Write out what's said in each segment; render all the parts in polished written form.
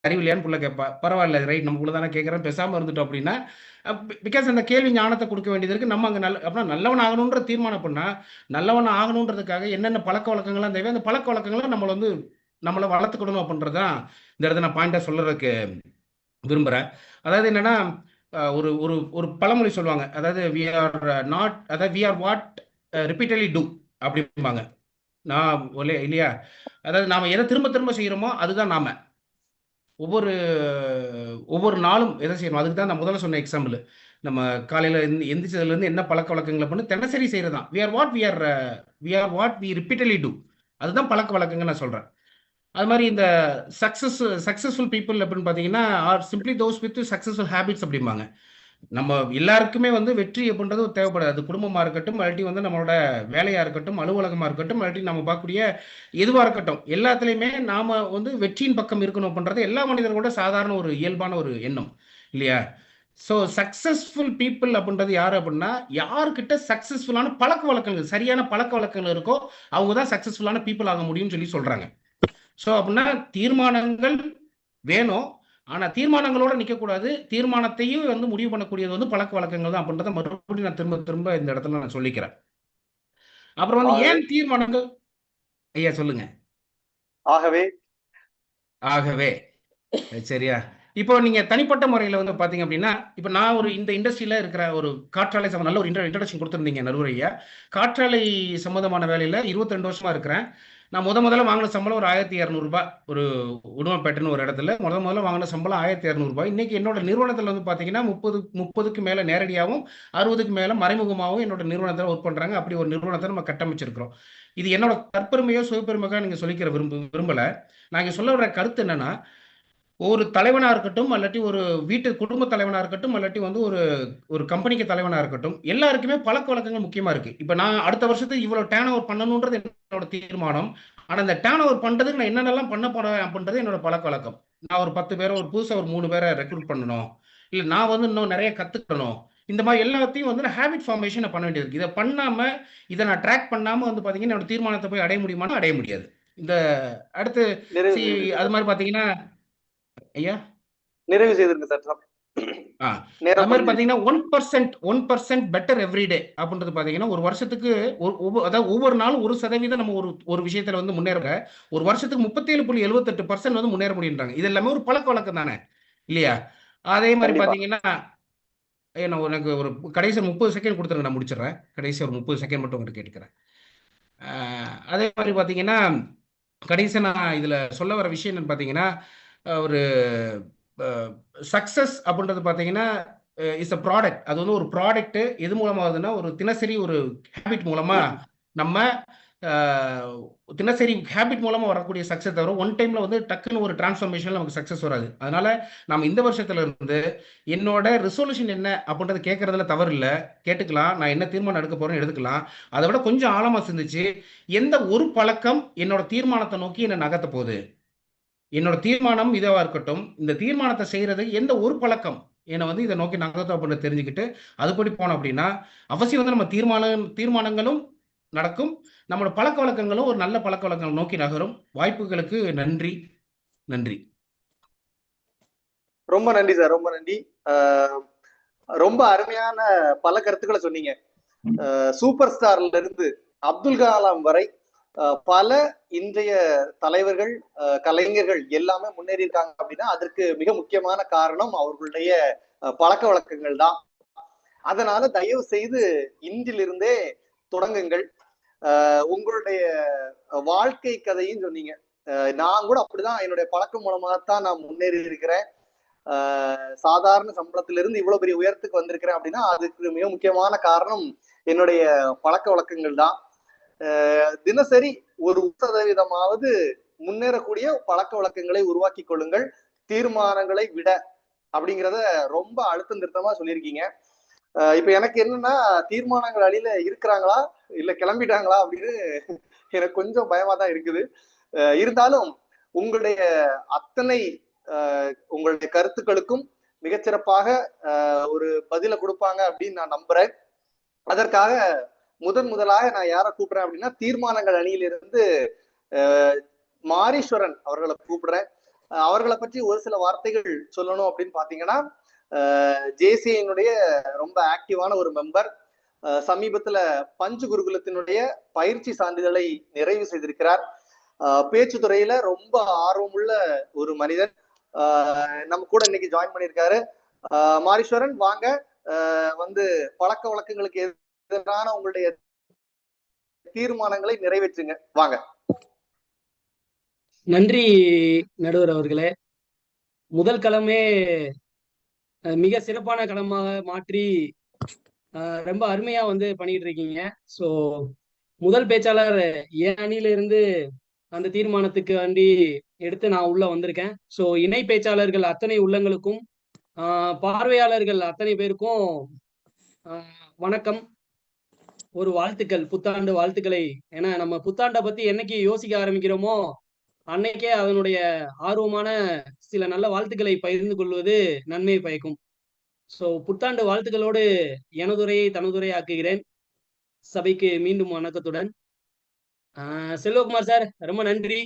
அறிவில்லையான்னு புள்ள கேட்பா. பரவாயில்ல ரைட் நமக்குள்ள தானே கேட்குறேன் பேசாமல் இருந்துட்டோம் அப்படின்னா, பிகாஸ் அந்த கேள்வி ஞானத்தை கொடுக்க வேண்டியது இருக்குது. நம்ம அங்கே அப்படின்னா நல்லவன் ஆகணுன்ற தீர்மானம் பண்ணால் நல்லவன் ஆகணுன்றதுக்காக என்னென்ன பழக்க வழக்கங்கள்லாம் தேவை அந்த பழக்க வழக்கங்களை நம்மளை வளர்த்துக்கணும் அப்படின்றது தான் இந்த இடத்துல நான் பாயிண்டாக சொல்கிறதுக்கு விரும்புகிறேன். அதாவது என்னென்னா ஒரு ஒரு ஒரு பழமொழி சொல்லுவாங்க. அதாவது we are what repeatedly do அப்படிம்பாங்க. நான் இல்லையா? அதாவது நாம் எதை திரும்ப திரும்ப செய்கிறோமோ அதுதான் நாம ஒவ்வொரு ஒவ்வொரு நாளும் எதை செய்யணும். அதுக்கு தான் நான் முதல்ல சொன்ன எக்ஸாம்பிள். நம்ம காலையில் எந்திரிச்சதுலேருந்து என்ன பழக்க வழக்கங்களை பண்ணி தினசரி செய்கிறது தான். We are what we repeatedly do. அதுதான் பழக்க வழக்கங்கள் நான் சொல்கிறேன். அது மாதிரி இந்த சக்ஸஸ்ஃபுல் பீப்புள் அப்படின்னு பார்த்தீங்கன்னா are simply those with successful habits அப்படிம்பாங்க. நம்ம எல்லாருக்குமே வெற்றி அப்படின்றது தேவைப்படாது. அது குடும்பமாக இருக்கட்டும், இல்லாட்டி நம்மளோட வேலையாக இருக்கட்டும், அலுவலகமாக இருக்கட்டும், இல்லாட்டி நம்ம பார்க்கக்கூடிய எதுவாக இருக்கட்டும், எல்லாத்துலேயுமே நாம் வெற்றியின் பக்கம் இருக்கணும் அப்படின்றது எல்லா மனிதர்களோட சாதாரண ஒரு இயல்பான ஒரு எண்ணம் இல்லையா? ஸோ சக்ஸஸ்ஃபுல் பீப்புள் அப்படின்றது யார் அப்படின்னா, யார்கிட்ட சக்ஸஸ்ஃபுல்லான பழக்க வழக்கங்கள் சரியான பழக்க வழக்கங்கள் இருக்கோ அவங்க தான் சக்ஸஸ்ஃபுல்லான பீப்புள் ஆக முடியும்னு சொல்கிறாங்க. ஸோ அப்படின்னா தீர்மானங்கள் வேணும், ஆனால் தீர்மானங்களோட நிற்கக்கூடாது. தீர்மானத்தையும் முடிவு பண்ணக்கூடியது பழக்க வழக்கங்கள் தான் அப்படின்றத மறுபடியும் நான் திரும்ப திரும்ப இந்த இடத்துல நான் சொல்லிக்கிறேன். அப்புறம் ஏன் தீர்மானங்கள் ஐயா சொல்லுங்க. ஆகவே சரியா? இப்போ நீங்க தனிப்பட்ட முறையில் பார்த்தீங்க அப்படின்னா, இப்போ நான் ஒரு இந்த இண்டஸ்ட்ரியில இருக்கிற ஒரு காற்றாலை நல்ல ஒரு இன்ட்ரடக்ஷன் கொடுத்துருந்தீங்க நடுவர் ஐயா. காற்றாலை சம்பந்தமான வேலையில் 22 வருஷமா இருக்கிறேன். நான் முதல்ல வாங்கின சம்பளம் ஒரு 1200 ஒரு உடுமப்பேட்டைன்னு ஒரு இடத்துல முதல்ல வாங்கின சம்பளம் 1200. இன்னைக்கு என்னோட நிறுவனத்தில் பார்த்தீங்கன்னா 30க்கு மேலே நேரடியாகவும் 60க்கு மேலே மறைமுகமாகவும் என்னோட நிறுவனத்தில் ஒர்க் பண்ணுறாங்க. அப்படி ஒரு நிறுவனத்தை நம்ம கட்டமைச்சிருக்கிறோம். இது என்னோட தற்பெருமையோ சுயப்பெருமைக்காக நீங்கள் சொல்லிக்கிற விரும்பலை. நான் இங்கே சொல்ல வர கருத்து என்னன்னா, ஒரு தலைவனாக இருக்கட்டும், இல்லாட்டி ஒரு வீட்டு குடும்ப தலைவனாக இருக்கட்டும், இல்லாட்டி ஒரு கம்பெனிக்கு தலைவனாக இருக்கட்டும், எல்லாருக்குமே பழக்க வழக்கங்கள் முக்கியமாக இருக்குது. இப்போ நான் அடுத்த வருஷத்துக்கு இவ்வளோ டேர்ன் ஓவர் பண்ணணுன்றது என்னோட தீர்மானம். ஆனால் அந்த டேர்ன் ஓவர் பண்ணுறதுக்கு நான் என்னென்னலாம் பண்ண போகிறேன் அப்படின்றது என்னோட பழக்க வழக்கம். நான் ஒரு 10 பேரை புதுசாக ஒரு 3 பேரை ரெக்ரூட் பண்ணணும், இல்லை நான் இன்னும் நிறைய கற்றுக்கணும். இந்த மாதிரி எல்லாத்தையும் நான் ஹேபிட் ஃபார்மேஷன் நான் பண்ண வேண்டியது இருக்குது. இதை பண்ணாமல் இதை நான் ட்ராக் பண்ணாமல் பார்த்தீங்கன்னா என்னோட தீர்மானத்தை போய் அடைய முடியுமானா அடைய முடியாது. இந்த அடுத்து அது மாதிரி பார்த்தீங்கன்னா ஐயா நிறைவு செய்திருங்க சார். அது மாதிரி பாத்தீங்கன்னா 1% பெட்டர் எவ்ரிடே அப்படின்றது பாத்தீங்கன்னா ஒரு வருஷத்துக்கு அதாவது ஒவ்வொரு நாளும் 1% நம்ம ஒரு விஷயத்துல முன்னேற ஒரு வருஷத்துக்கு 37.78% முன்னேற முடியுன்றாங்க. இது எல்லாமே ஒரு பழக்க வழக்கம் தானே இல்லையா? அதே மாதிரி பாத்தீங்கன்னா உனக்கு ஒரு கடைசி 30 செகண்ட் கொடுத்துருங்க, நான் முடிச்சிடறேன். கடைசி ஒரு 30 செகண்ட் மட்டும் உங்கள்கிட்ட கேட்டுக்கிறேன். அதே மாதிரி பாத்தீங்கன்னா கடைசி நான் இதுல சொல்ல வர விஷயம் என்னன்னு பாத்தீங்கன்னா, ஒரு சக்சஸ் அப்படின்றது பார்த்தீங்கன்னா இஸ் அ ப்ராடக்ட். அது ஒரு ப்ராடக்ட். எது மூலமாகுதுன்னா ஒரு தினசரி ஒரு ஹேபிட் மூலமா நம்ம தினசரி ஹேபிட் மூலமா வரக்கூடிய சக்சஸ் தவிர ஒன் டைம்ல டக்குன்னு ஒரு டிரான்ஸ்ஃபர்மேஷன் நமக்கு சக்சஸ் வராது. அதனால நம்ம இந்த வருஷத்துல இருந்து என்னோட ரிசொல்யூஷன் என்ன அப்படின்றது கேட்கறதுல தவறு இல்லை, கேட்டுக்கலாம். நான் என்ன தீர்மானம் எடுக்க போறேன்னு எடுத்துக்கலாம். அதை விட கொஞ்சம் ஆழமா சிந்திச்சு எந்த ஒரு பழக்கம் என்னோட தீர்மானத்தை நோக்கி என்ன நகர்த்த போகுது, என்னோட தீர்மானம் இதுவா இருக்கட்டும், இந்த தீர்மானத்தை செய்யறது எந்த ஒரு பழக்கம் என்னை இதை நோக்கி நகர்த்தும் அப்படின்னு தெரிஞ்சுக்கிட்டு அதுபடி போனோம் அப்படின்னா அவசியம் நம்ம தீர்மானங்களும் நடக்கும், நம்மளோட பழக்க வழக்கங்களும் ஒரு நல்ல பழக்க வழக்கங்கள் நோக்கி நகரும். வாய்ப்புகளுக்கு நன்றி. நன்றி, ரொம்ப நன்றி சார், ரொம்ப நன்றி. ரொம்ப அருமையான பல கருத்துக்களை சொன்னீங்க. சூப்பர் ஸ்டார்ல இருந்து அப்துல் கலாம் வரை பல இன்றைய தலைவர்கள், கலைஞர்கள் எல்லாமே முன்னேறி இருக்காங்க அப்படின்னா அதற்கு மிக முக்கியமான காரணம் அவர்களுடைய பழக்க வழக்கங்கள் தான். அதனால தயவு செய்து இன்றிலிருந்தே தொடங்குங்கள். உங்களுடைய வாழ்க்கை கதையும் சொன்னீங்க. நான் கூட அப்படிதான் என்னுடைய பழக்கம் மூலமாகத்தான் நான் முன்னேறி இருக்கிறேன். சாதாரண சம்பளத்திலிருந்து இவ்வளவு பெரிய உயரத்துக்கு வந்திருக்கிறேன் அப்படின்னா அதுக்கு மிக முக்கியமான காரணம் என்னுடைய பழக்க வழக்கங்கள் தான். தினசரி ஒரு 1% முன்னேறக்கூடிய பழக்க வழக்கங்களை உருவாக்கி கொள்ளுங்கள், தீர்மானங்களை விட அப்படிங்கிறத ரொம்ப அழுத்தம் திருத்தமா சொல்லியிருக்கீங்க. இப்ப எனக்கு என்னன்னா தீர்மானங்கள் அடியில இருக்கிறாங்களா இல்ல கிளம்பிட்டாங்களா அப்படின்னு எனக்கு கொஞ்சம் பயமா தான் இருக்குது. இருந்தாலும் உங்களுடைய அத்தனை உங்களுடைய கருத்துக்களுக்கும் மிகச்சிறப்பாக ஒரு பதில கொடுப்பாங்க அப்படின்னு நான் நம்புறேன். அதற்காக முதலாக நான் யாரை கூப்பிடுறேன் அப்படின்னா தீர்மானங்கள் அணியிலிருந்து மாரீஸ்வரன் அவர்களை கூப்பிடுறேன். அவர்களை பற்றி ஒரு சில வார்த்தைகள் சொல்லணும் அப்படின்னு பாத்தீங்கன்னா, ஜேசியினுடைய ரொம்ப ஆக்டிவான ஒரு மெம்பர். சமீபத்துல பஞ்சு குருகுலத்தினுடைய பயிற்சி சான்றிதழை நிறைவு செய்திருக்கிறார். பேச்சு துறையில ரொம்ப ஆர்வமுள்ள ஒரு மனிதன் நம்ம கூட இன்னைக்கு ஜாயின் பண்ணியிருக்காரு. மாரீஸ்வரன் வாங்க, வந்து பழக்க வழக்கங்களுக்கு எதிரான உங்களுடைய தீர்மானங்களை நிறைவேற்றுங்க, வாங்க. நன்றி நடுவர் அவர்களே. முதல் களமே மிக சிறப்பான களமாக மாற்றி ரொம்ப அருமையா வந்து பண்ணிட்டு இருக்கீங்க. ஸோ முதல் பேச்சாளர் என் அணியில இருந்து அந்த தீர்மானத்துக்கு வேண்டி எடுத்து நான் உள்ள வந்திருக்கேன். ஸோ இணை பேச்சாளர்கள் அத்தனை உள்ளங்களுக்கும் பார்வையாளர்கள் அத்தனை பேருக்கும் வணக்கம், ஒரு வாழ்த்துக்கள், புத்தாண்டு வாழ்த்துக்களை. ஏன்னா நம்ம புத்தாண்டை பத்தி என்னைக்கு யோசிக்க ஆரம்பிக்கிறோமோ அன்னைக்கே அதனுடைய ஆர்வமான சில நல்ல வாழ்த்துக்களை பகிர்ந்து கொள்வது நன்மை பயக்கும். ஸோ புத்தாண்டு வாழ்த்துக்களோடு எனதுரையை தனதுரை ஆக்குகிறேன். சபைக்கு மீண்டும் வணக்கத்துடன். செல்வகுமார் சார் ரொம்ப நன்றி.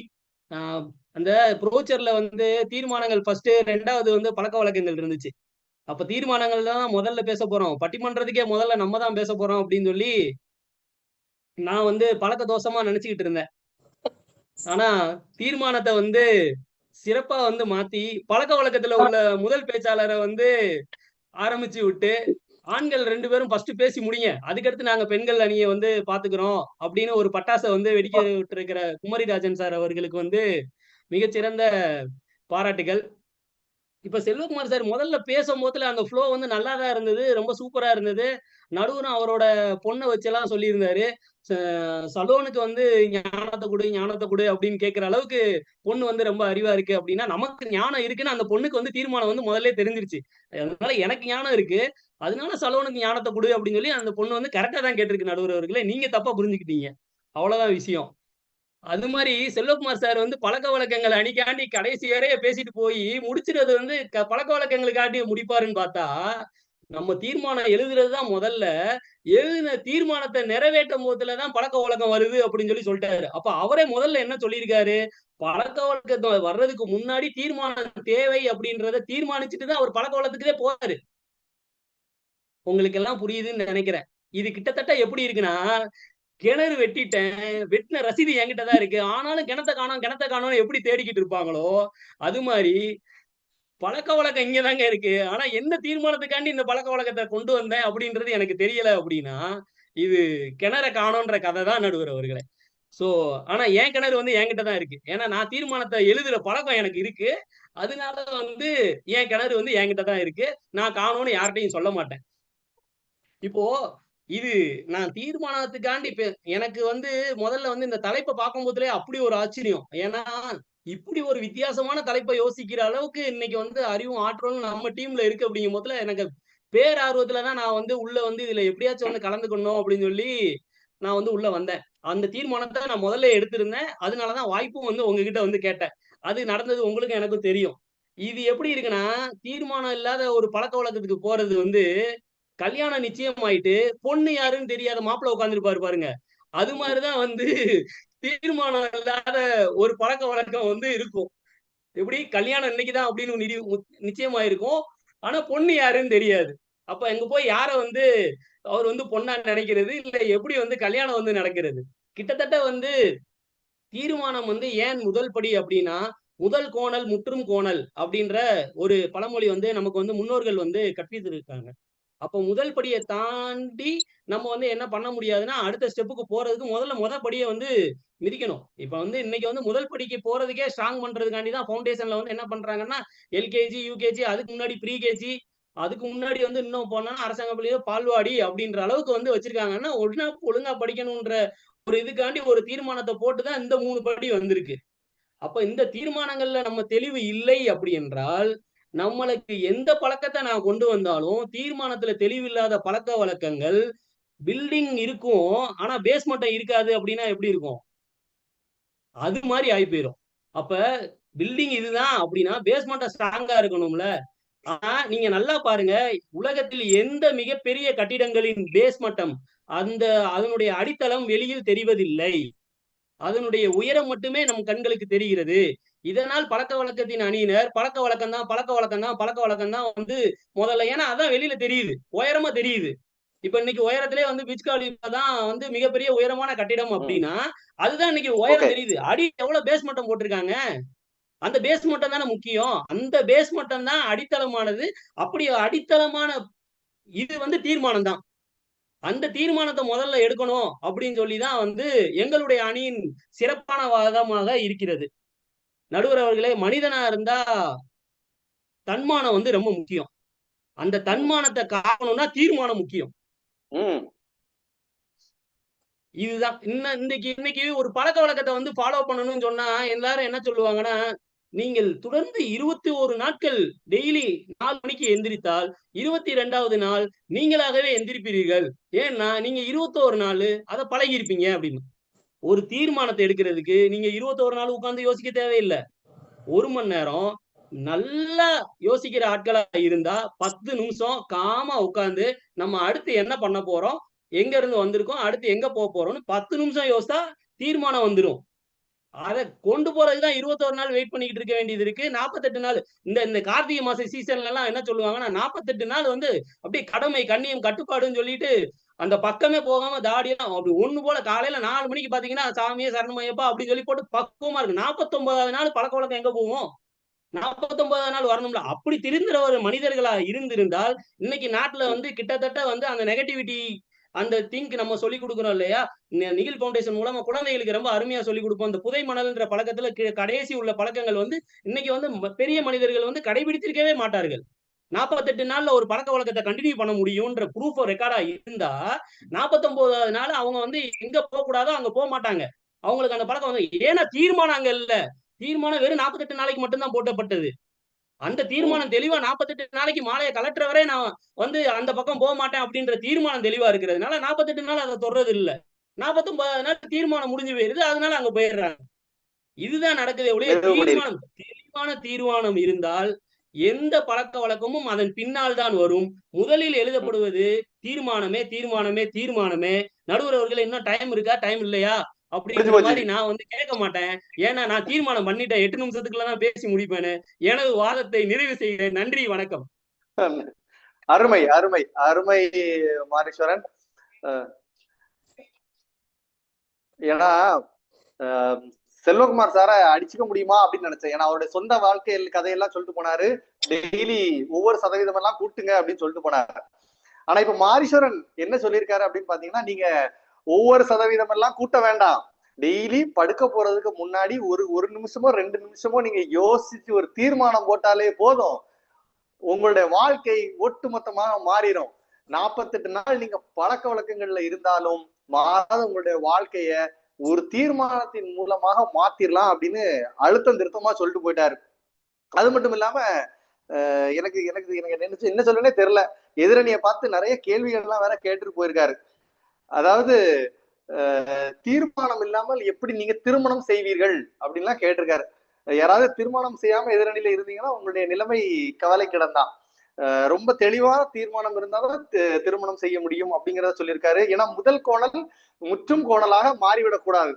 அந்த ப்ரோச்சர்ல வந்து தீர்மானங்கள் ஃபர்ஸ்ட், ரெண்டாவது வந்து பழக்க வழக்கங்கள் இருந்துச்சு. அப்ப தீர்மானங்கள் தான் முதல்ல பேச போறோம், பட்டிமன்றத்துக்கே முதல்ல நம்ம தான் பேச போறோம் அப்படின்னு சொல்லி நான் வந்து பழக்க தோஷமா நினைச்சுக்கிட்டு இருந்தேன். ஆனா தீர்மானத்தை வந்து சிறப்பா வந்து மாத்தி பழக்க வழக்கத்துல உள்ள முதல் பேச்சாளரை வந்து ஆரம்பிச்சு விட்டு, ஆண்கள் 2 பேரும் ஃபர்ஸ்ட் பேசி முடிங்க, அதுக்கடுத்து நாங்க பெண்கள் அணியை வந்து பாத்துக்கிறோம் அப்படின்னு ஒரு பட்டாசை வந்து வெடிக்க விட்டு இருக்கிற குமரிராஜன் சார் அவர்களுக்கு வந்து மிகச்சிறந்த பாராட்டுகள். இப்ப செல்வகுமார் சார் முதல்ல பேசும்போதுல அந்த ஃப்ளோ வந்து நல்லாதான் இருந்தது, ரொம்ப சூப்பரா இருந்தது. நடுவரும் அவரோட பொண்ணை வச்செல்லாம் சொல்லியிருந்தாரு. சலோனுக்கு வந்து ஞானத்தை கொடு அப்படின்னு கேட்கிற அளவுக்கு பொண்ணு வந்து ரொம்ப அறிவா இருக்கு அப்படின்னா, நமக்கு ஞானம் இருக்குன்னு அந்த பொண்ணுக்கு வந்து தீர்மானம் வந்து முதல்ல தெரிஞ்சிருச்சு. அதனால எனக்கு ஞானம் இருக்கு, அதனால சலோனுக்கு ஞானத்தை கொடு அப்படின்னு சொல்லி அந்த பொண்ணு வந்து கரெக்டா தான் கேட்டிருக்கு. நடுவர் அவர்களே, நீங்க தப்பா புரிஞ்சுக்கிட்டீங்க, அவ்வளவுதான் விஷயம். அது மாதிரி செல்வகுமார் சார் வந்து பழக்க வழக்கங்கள் அணிக்காண்டி கடைசி வரைய பேசிட்டு போய் முடிச்சுறது வந்து பழக்க வழக்கங்களுக்காண்டி முடிப்பாருன்னு பார்த்தா, நம்ம தீர்மானம் எழுதுறதுதான் முதல்ல, எழுதின தீர்மானத்தை நிறைவேற்றும் போதுலதான் பழக்க வழக்கம் வருது அப்படின்னு சொல்லி சொல்லிட்டாரு. அப்ப அவரே முதல்ல என்ன சொல்லியிருக்காரு, பழக்க வழக்கத்தை வர்றதுக்கு முன்னாடி தீர்மானம் தேவை அப்படின்றத தீர்மானிச்சுட்டு தான் அவர் பழக்க வழக்கத்துக்கே போறாரு. உங்களுக்கு எல்லாம் புரியுதுன்னு நினைக்கிறேன். இது கிட்டத்தட்ட எப்படி இருக்குன்னா, கிணறு வெட்டிட்டேன், வெட்டின ரசீது என்கிட்ட தான் இருக்கு, ஆனாலும் கிணத்தை காணோம் எப்படி தேடிக்கிட்டு இருப்பாங்களோ, அது மாதிரி பழக்க வழக்கம் இங்கதாங்க இருக்கு. ஆனா என்ன தீர்மானத்துக்காண்டி இந்த பழக்க வழக்கத்தை கொண்டு வந்தேன் அப்படின்றது எனக்கு தெரியல அப்படின்னா, இது கிணற காணோன்ற கதை தான் நடுவர் அவர்களே. சோ ஆனா என் கிணறு வந்து என்கிட்ட தான் இருக்கு. ஏன்னா நான் தீர்மானத்தை எழுதுற பழக்கம் எனக்கு இருக்கு. அதனால வந்து என் கிணறு வந்து என்கிட்ட தான் இருக்கு. நான் காணோம்னு யார்கிட்டையும் சொல்ல மாட்டேன். இப்போ இது நான் தீர்மானத்துக்காண்டி எனக்கு வந்து முதல்ல வந்து இந்த தலைப்பை பார்க்கும்போதுலே அப்படி ஒரு ஆச்சரியம். ஏன்னா இப்படி ஒரு வித்தியாசமான தலைப்பை யோசிக்கிற அளவுக்கு இன்னைக்கு வந்து அறிவும் ஆற்றலும் நம்ம டீம்ல இருக்கு அப்படிங்கும் போதுல எனக்கு பேரார்வத்துலதான் நான் வந்து உள்ள வந்து இதுல எப்படியாச்சும் வந்து கலந்துக்கணும் அப்படின்னு சொல்லி நான் வந்து உள்ள வந்தேன். அந்த தீர்மானத்தை நான் முதல்ல எடுத்திருந்தேன். அதனாலதான் வாய்ப்பும் வந்து உங்ககிட்ட வந்து கேட்டேன். அது நடந்தது உங்களுக்கு எனக்கும் தெரியும். இது எப்படி இருக்குன்னா, தீர்மானம் இல்லாத ஒரு பழக்க வழக்கத்துக்கு போறது வந்து கல்யாணம் நிச்சயம் ஆயிட்டு பொண்ணு யாருன்னு தெரியாத மாப்பிள்ளை உட்கார்ந்துருப்பாரு பாருங்க, அது மாதிரிதான் வந்து தீர்மானம் இல்லாத ஒரு பழக்க வழக்கம் வந்து இருக்கும். எப்படி கல்யாணம் இன்னைக்குதான் அப்படின்னு நிச்சயமாயிருக்கும், ஆனா பொண்ணு யாருன்னு தெரியாது. அப்ப எங்க போய் யார வந்து அவர் வந்து பொண்ணா நினைக்கிறது, இல்ல எப்படி வந்து கல்யாணம் வந்து நடக்கிறது? கிட்டத்தட்ட வந்து தீர்மானம் வந்து ஏன் முதல் படி அப்படின்னா, முதல் கோணல் முற்றும் கோணல் அப்படின்ற ஒரு பழமொழி வந்து நமக்கு வந்து முன்னோர்கள் வந்து கற்பித்திருக்காங்க. அப்போ முதல் படியை தாண்டி நம்ம வந்து என்ன பண்ண முடியாதுன்னா, அடுத்த ஸ்டெப்புக்கு போறதுக்கு முதல் படியை வந்து மிதிக்கணும். இப்ப வந்து இன்னைக்கு வந்து முதல் படிக்கு போறதுக்கே ஸ்ட்ராங் பண்றதுக்காண்டி தான் ஃபவுண்டேஷன்ல வந்து என்ன பண்றாங்கன்னா, எல்கேஜி, யூகேஜி, அதுக்கு முன்னாடி ப்ரீ கேஜி, அதுக்கு முன்னாடி வந்து இன்னும் போனா அரசாங்க பள்ளியோ பால்வாடி அப்படின்ற அளவுக்கு வந்து வச்சிருக்காங்கன்னா, ஒழுங்கா படிக்கணும்ன்ற ஒரு இதுக்காண்டி ஒரு தீர்மானத்தை போட்டுதான் இந்த 3 படி வந்திருக்கு. அப்ப இந்த தீர்மானங்கள்ல நம்ம தெளிவு இல்லை அப்படி என்றால், நம்மளுக்கு எந்த பழக்கத்தை நான் கொண்டு வந்தாலும் தீர்மானத்துல தெளிவில்லாத பழக்க வழக்கங்கள், பில்டிங் இருக்கும் ஆனா பேஸ்மெண்ட் இருக்காது அப்படின்னா எப்படி இருக்கும்? அது மாதிரி ஆகி போயிரும். அப்ப பில்டிங் இதுதான் அப்படின்னா பேஸ்மெண்ட் ஸ்ட்ராங்கா இருக்கணும்ல. ஆனா நீங்க நல்லா பாருங்க, உலகத்தில் எந்த மிகப்பெரிய கட்டிடங்களின் பேஸ் மட்டம், அதனுடைய அடித்தளம் வெளியில் தெரிவதில்லை. அதனுடைய உயரம் மட்டுமே நம் கண்களுக்கு தெரிகிறது. இதனால் பழக்க வழக்கத்தின் அணியினர் பழக்க வழக்கம் தான் வந்து முதல்ல, ஏன்னா அதான் வெளியில தெரியுது, உயரமா தெரியுது. இப்ப இன்னைக்கு உயரத்திலே வந்து பிர்ஜ் கலீஃபா தான் வந்து மிகப்பெரிய உயரமான கட்டிடம் அப்படின்னா, அதுதான் இன்னைக்கு உயரம் தெரியுது. அடி எவ்வளவு பேஸ் மட்டம் போட்டிருக்காங்க. அந்த பேஸ் மட்டம் தானே முக்கியம். அந்த பேஸ் மட்டம் தான் அடித்தளமானது. அப்படி அடித்தளமான இது வந்து தீர்மானம் தான். அந்த தீர்மானத்தை முதல்ல எடுக்கணும் அப்படின்னு சொல்லி தான் வந்து எங்களுடைய அணியின் சிறப்பான வாதமாக இருக்கிறது. நடுவர் அவர்களே, மனிதனா இருந்தா தன்மானம் வந்து ரொம்ப முக்கியம். அந்த தன்மானத்தை காக்கணும்னா தீர்மானம் முக்கியம். இதுதான் இன்னைக்கு ஒரு பழக்க வழக்கத்தை வந்து ஃபாலோ பண்ணணும்னு சொன்னா எல்லாரும் என்ன சொல்லுவாங்கன்னா, நீங்கள் தொடர்ந்து 21 நாட்கள் டெய்லி 4 மணிக்கு எந்திரித்தால் 22வது நாள் நீங்களாகவே எந்திரிப்பீர்கள். ஏன்னா நீங்க 21 நாள் அத பழகியிருப்பீங்க அப்படின்னு. ஒரு தீர்மானத்தை எடுக்கிறதுக்கு நீங்க 21 நாள் உட்கார்ந்து யோசிக்க தேவையில்ல. 1 மணி நேரம் நல்லா யோசிக்கிற ஆட்களா இருந்தா 10 நிமிஷம் காமா உட்கார்ந்து நம்ம அடுத்து என்ன பண்ண போறோம், எங்க இருந்து வந்திருக்கோம், அடுத்து எங்க போறோம்னு 10 நிமிஷம் யோசித்தா தீர்மானம் வந்துரும். அத கொண்டு போறதுக்கு தான் 21 நாள் வெயிட் பண்ணிக்கிட்டு இருக்க வேண்டியது இருக்கு. 48 நாள் இந்த கார்த்திகை மாச சீசன்ல எல்லாம் என்ன சொல்லுவாங்கன்னா, 48 நாள் வந்து அப்படியே கடமை, கண்ணியம், கட்டுப்பாடுன்னு சொல்லிட்டு அந்த பக்கமே போகாம தாடியெல்லாம் அப்படி ஒண்ணு போல காலையில 4 மணிக்கு பாத்தீங்கன்னா, சாமியே சரணமையப்பா அப்படின்னு சொல்லி போட்டு பக்குவமா இருக்கு. 49வது நாள் பழக்கவழக்கம் எங்க போகும்? 49வது நாள் வரணும்ல. அப்படி திருந்துற ஒரு மனிதர்களா இருந்திருந்தால், இன்னைக்கு நாட்டுல வந்து கிட்டத்தட்ட வந்து அந்த நெகட்டிவிட்டி அந்த திங்க் நம்ம சொல்லிக் குடுக்குறோம் இல்லையா? நிகில் ஃபவுண்டேஷன் மூலமா குழந்தைகளுக்கு ரொம்ப அருமையா சொல்லிக் குடுப்போம். இந்த புதை மணல்ன்ற பழக்கத்துல கடைசி உள்ள பழக்கங்கள் வந்து இன்னைக்கு வந்து பெரிய மனிதர்கள் வந்து கடைபிடித்திருக்கவே மாட்டார்கள். 48 நாள்ல ஒரு பழக்கவழக்கத்த கன்டின்யூ பண்ண முடியும்ன்ற ப்ரூஃப் ரெக்கார்டா இருந்தா, 49வது நாள் அவங்க வந்து எங்க போக்கூடாதோ அங்க போமாட்டாங்க. அவங்களுக்கு அந்த பழக்கம் வந்து ஏன்னா தீர்மானம் அங்க இல்ல. தீர்மானம் வெறும் 48 நாளைக்கு மட்டும் தான் போடப்பட்டது. அந்த தீர்மானம் தெளிவா 48 நாளைக்கு மாலைய கலெக்டர் வரை நான் வந்து அந்த பக்கம் போமாட்டேன் அப்படின்ற தீர்மானம் தெளிவா இருக்கிறதுனால 48 நாள் அத தொடுறது இல்ல. 49வது நாள் தீர்மானம் முடிஞ்சு போயிருது. அதனால அங்க போயிடுறாங்க. இதுதான் நடக்குதே ஒழிய தெளிவான தீர்மானம் இருந்தால் எந்த பழக்கவழக்கமும் அதன் பின்னால் தான் வரும். முதலில் எழுதப்படுவது தீர்மானமே, தீர்மானமே, தீர்மானமே. நடுவர் அவர்களே, இன்னும் டைம் இருக்கா? டைம் இல்லையா? அப்படிங்கிற மாதிரி நான் வந்து கேட்க மாட்டேன். ஏன்னா நான் தீர்மானம் பண்ணிட்டேன். 8 நிமிஷத்துக்குள்ள தான் பேசி முடிப்பேன்னு. எனது வாதத்தை நிறைவு செய்கிறேன். நன்றி, வணக்கம். அருமை, அருமை, அருமை மாரீஸ்வரன். ஏன்னா செல்வகுமார் சார அடிச்சுக்க முடியுமா அப்படின்னு நினைச்சேன். ஏன்னா அவருடைய சொந்த வாழ்க்கையில் கதையெல்லாம் சொல்லிட்டு போனாரு. டெய்லி ஒவ்வொரு சதவீதம் எல்லாம் கூட்டுங்க அப்படின்னு சொல்லிட்டு போனாரு. ஆனா இப்ப மாரீஸ்வரன் என்ன சொல்லியிருக்காரு அப்படின்னு பாத்தீங்கன்னா, நீங்க ஒவ்வொரு சதவீதம் எல்லாம் கூட்ட வேண்டாம். டெய்லி படுக்க போறதுக்கு முன்னாடி ஒரு நிமிஷமோ 2 நிமிஷமோ நீங்க யோசிச்சு ஒரு தீர்மானம் போட்டாலே போதும். உங்களுடைய வாழ்க்கை ஒட்டுமொத்தமாக மாறிடும். 48 நாள் நீங்க பழக்க வழக்கங்கள்ல இருந்தாலும் மாறாத உங்களுடைய வாழ்க்கைய ஒரு தீர்மானத்தின் மூலமாக மாத்திரலாம் அப்படின்னு அழுத்தம் திருத்தமா சொல்லிட்டு போயிட்டாரு. அது மட்டும் இல்லாம எனக்கு எனக்கு எனக்கு என்ன சொல்லுன்னே தெரியல. எதிரணியை பார்த்து நிறைய கேள்விகள் எல்லாம் வேற கேட்டுட்டு போயிருக்காரு. அதாவது தீர்மானம் இல்லாமல் எப்படி நீங்க திருமணம் செய்வீர்கள் அப்படின்லாம் கேட்டிருக்காரு. யாராவது திருமணம் செய்யாம எதிரணியில இருந்தீங்கன்னா உங்களுடைய நிலைமை கவலைக்கிடம்தான். ரொம்ப தெளிவான தீர்மானம் இருந்தாலும் திருமணம் செய்ய முடியும் அப்படிங்கிறத சொல்லியிருக்காரு. ஏன்னா முதல் கோணல் முற்றும் கோணலாக மாறிவிடக் கூடாது.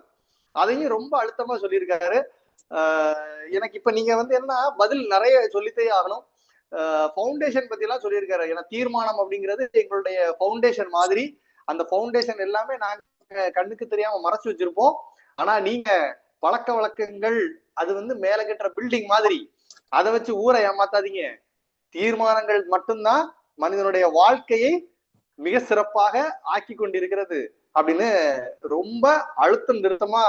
அதையும் ரொம்ப அழுத்தமா சொல்லியிருக்காரு. எனக்கு இப்ப நீங்க வந்து என்ன பதில் நிறைய சொல்லித்தே ஆகணும். ஃபவுண்டேஷன் பத்தி எல்லாம் சொல்லியிருக்காரு. ஏன்னா தீர்மானம் அப்படிங்கிறது எங்களுடைய ஃபவுண்டேஷன் மாதிரி. அந்த ஃபவுண்டேஷன் எல்லாமே நாங்க கண்ணுக்கு தெரியாம மறைச்சு வச்சிருப்போம். ஆனா நீங்க பழக்க வழக்கங்கள் அது வந்து மேல கட்டுற பில்டிங் மாதிரி, அதை வச்சு ஊரை ஏமாத்தாதீங்க. தீர்மானங்கள் மட்டும்தான் மனிதனுடைய வாழ்க்கையை மிக சிறப்பாக ஆக்கி கொண்டிருக்கிறது அப்படின்னு ரொம்ப அழுத்தம் திருத்தமா